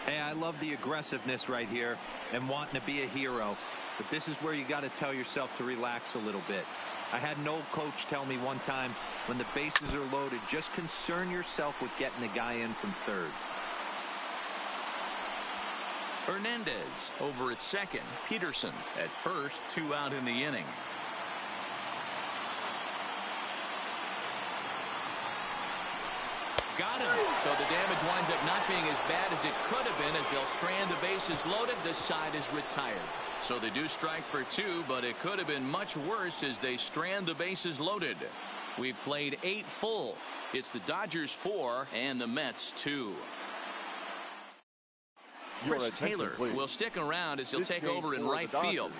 Hey, I love the aggressiveness right here and wanting to be a hero. But this is where you got to tell yourself to relax a little bit. I had an old coach tell me one time, when the bases are loaded, just concern yourself with getting the guy in from third. Hernandez over at second. Peterson at first. 2 out in the inning. Got him. So the damage winds up not being as bad as it could have been, as they'll strand the bases loaded. This side is retired. So they do strike for 2, but it could have been much worse as they strand the bases loaded. We've played 8 full. It's the Dodgers 4 and the Mets 2. Chris Taylor will stick around as he'll take over in right field.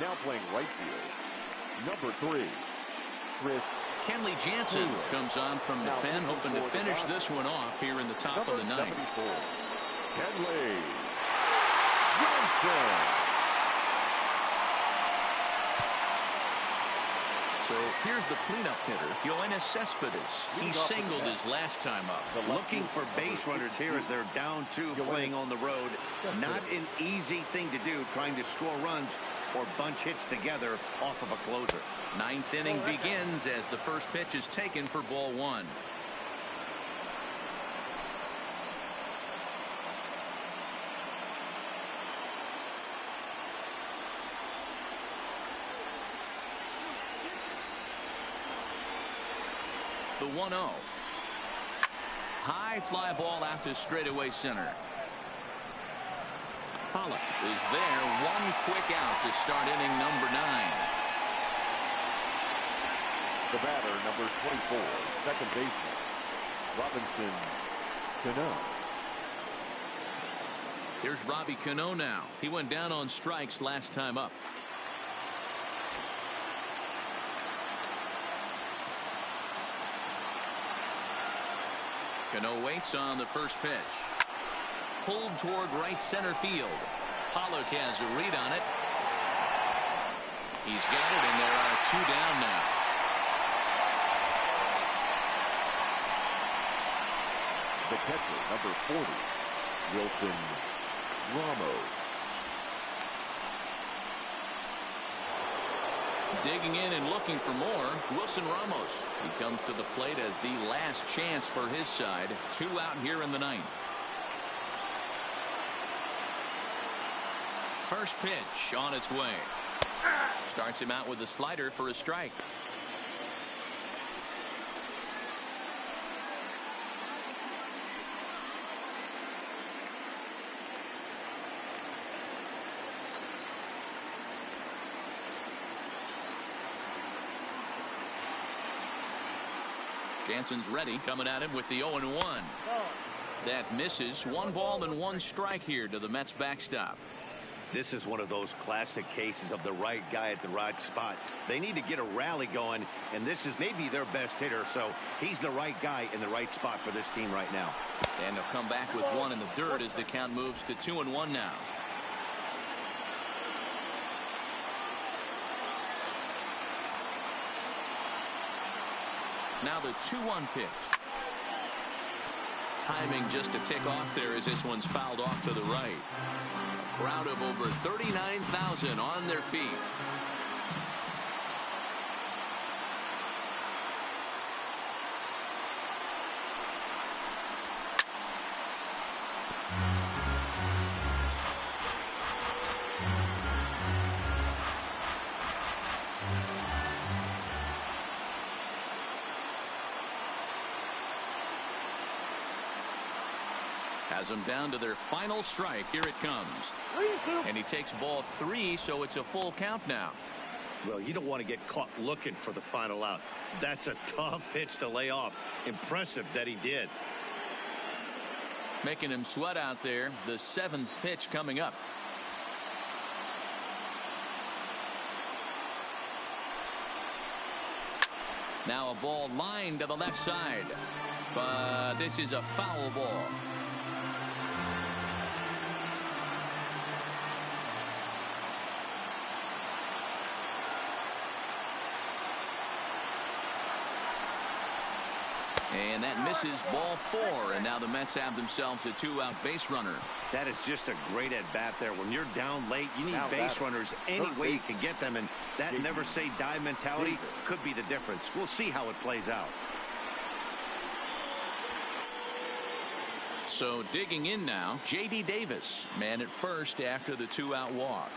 Now playing right field, number 3, Chris Kenley Jansen comes on from the pen, hoping to finish this one off here in the top of the ninth. Kenley Jansen. So here's the cleanup hitter, Yoenis Cespedes. He singled his last time up. Looking for base runners here as they're down 2 playing on the road. Not an easy thing to do, trying to score runs or bunch hits together off of a closer. 9th inning begins as the first pitch is taken for ball 1. The 1-0. High fly ball out to straightaway center. Pollock is there. 1 quick out to start inning number 9. The batter, number 24, second baseman, Robinson Cano. Here's Robbie Cano now. He went down on strikes last time up. Cano waits on the first pitch. Pulled toward right center field. Pollock has a read on it. He's got it, and there are 2 down now. The catcher, number 40, Wilson Ramos. Digging in and looking for more, Wilson Ramos. He comes to the plate as the last chance for his side. 2 out here in the 9th. First pitch on its way. Starts him out with a slider for a strike. Jansen's ready, coming at him with the 0-1. That misses. 1 ball and 1 strike here to the Mets backstop. This is one of those classic cases of the right guy at the right spot. They need to get a rally going, and this is maybe their best hitter, so he's the right guy in the right spot for this team right now. And they'll come back with 1 in the dirt as the count moves to 2-1 now. Now the 2-1 pitch. Timing just a tick off there as this one's fouled off to the right. A crowd of over 39,000 on their feet. Has them down to their final strike. Here it comes. And he takes ball 3, so it's a full count now. Well, you don't want to get caught looking for the final out. That's a tough pitch to lay off. Impressive that he did. Making him sweat out there. The 7th pitch coming up. Now a ball lined to the left side. But this is a foul ball. And that misses, ball 4. And now the Mets have themselves a 2-out base runner. That is just a great at-bat there. When you're down late, you need base runners any way you can get them. And that never say die mentality could be the difference. We'll see how it plays out. So digging in now, J.D. Davis, man at first after the 2-out walk.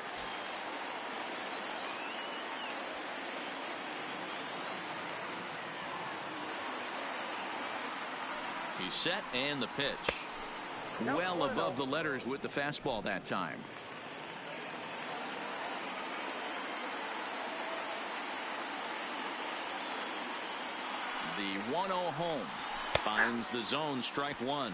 He's set, and the pitch. Well above the letters with the fastball that time. The 1-0 home. Finds the zone, strike 1.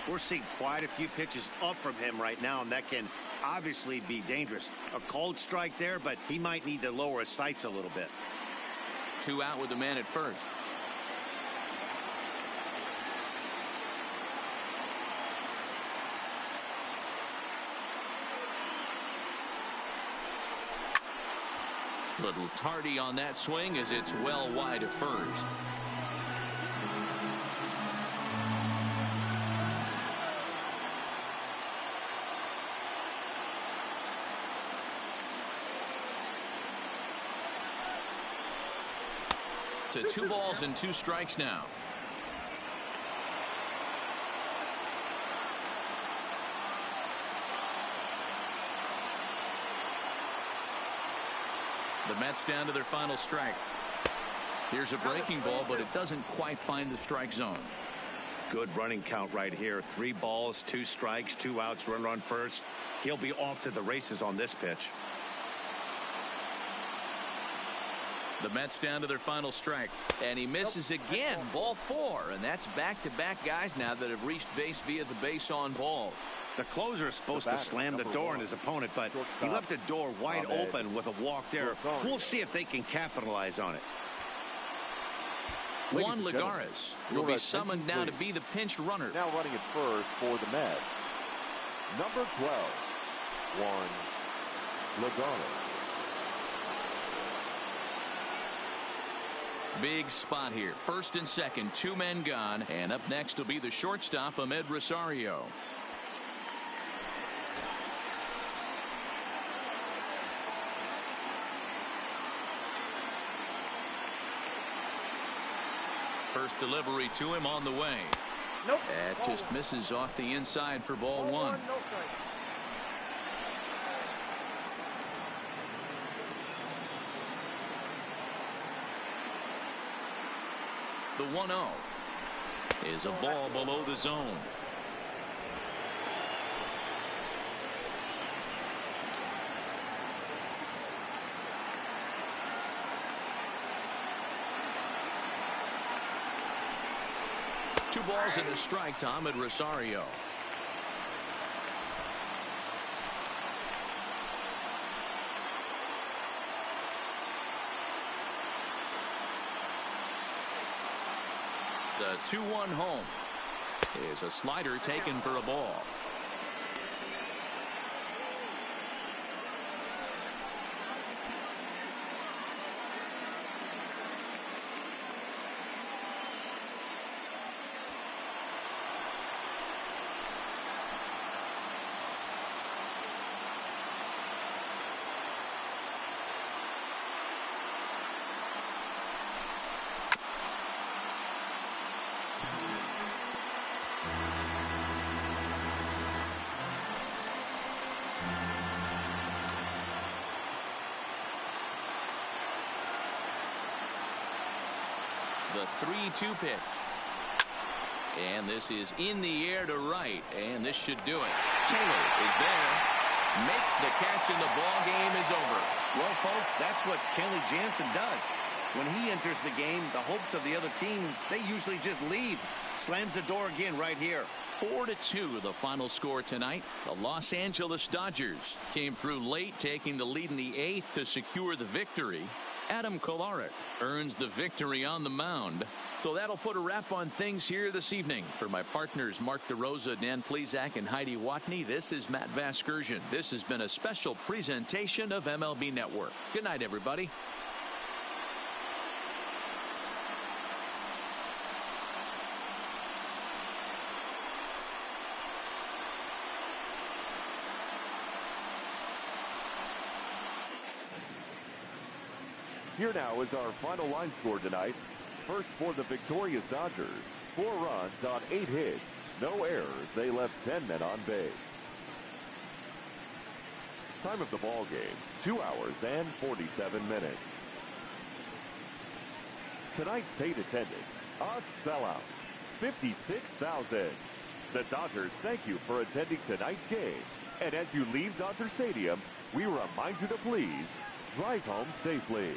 We're seeing quite a few pitches up from him right now, and that can obviously be dangerous. A cold strike there, but he might need to lower his sights a little bit. 2 out with the man at first. Little tardy on that swing as it's well wide of first. To 2 balls and 2 strikes now. The Mets down to their final strike. Here's a breaking ball, but it doesn't quite find the strike zone. Good running count right here. 3 balls, 2 strikes, 2 outs, runner on first. He'll be off to the races on this pitch. The Mets down to their final strike. And he misses again. Ball 4. And that's back-to-back guys now that have reached base via the base on ball. The closer is supposed to slam the door on his opponent, but he left the door wide open with a walk there. We'll see if they can capitalize on it. Juan Lagares will be summoned now to be the pinch runner. Now running at first for the Mets, number 12, Juan Lagares. Big spot here. First and second, 2 men gone. And up next will be the shortstop, Ahmed Rosario. First delivery to him on the way. Nope. That just misses off the inside for ball 1. The 1-0 is a ball below the zone. 2 balls and a strike to Ahmed Rosario. The 2-1 home is a slider taken for a ball. The 3-2 pitch. And this is in the air to right, and this should do it. Taylor is there, makes the catch, and the ball game is over. Well, folks, that's what Kenley Jansen does. When he enters the game, the hopes of the other team, they usually just leave. Slams the door again right here. 4-2 the final score tonight. The Los Angeles Dodgers came through late, taking the lead in the 8th to secure the victory. Adam Kolarek earns the victory on the mound. So that'll put a wrap on things here this evening. For my partners Mark DeRosa, Dan Plesac, and Heidi Watney, this is Matt Vasgersian. This has been a special presentation of MLB Network. Good night, everybody. Here now is our final line score tonight. First for the victorious Dodgers, 4 runs on 8 hits, no errors. They left 10 men on base. Time of the ball game, 2 hours and 47 minutes. Tonight's paid attendance, a sellout, 56,000. The Dodgers thank you for attending tonight's game. And as you leave Dodger Stadium, we remind you to please drive home safely.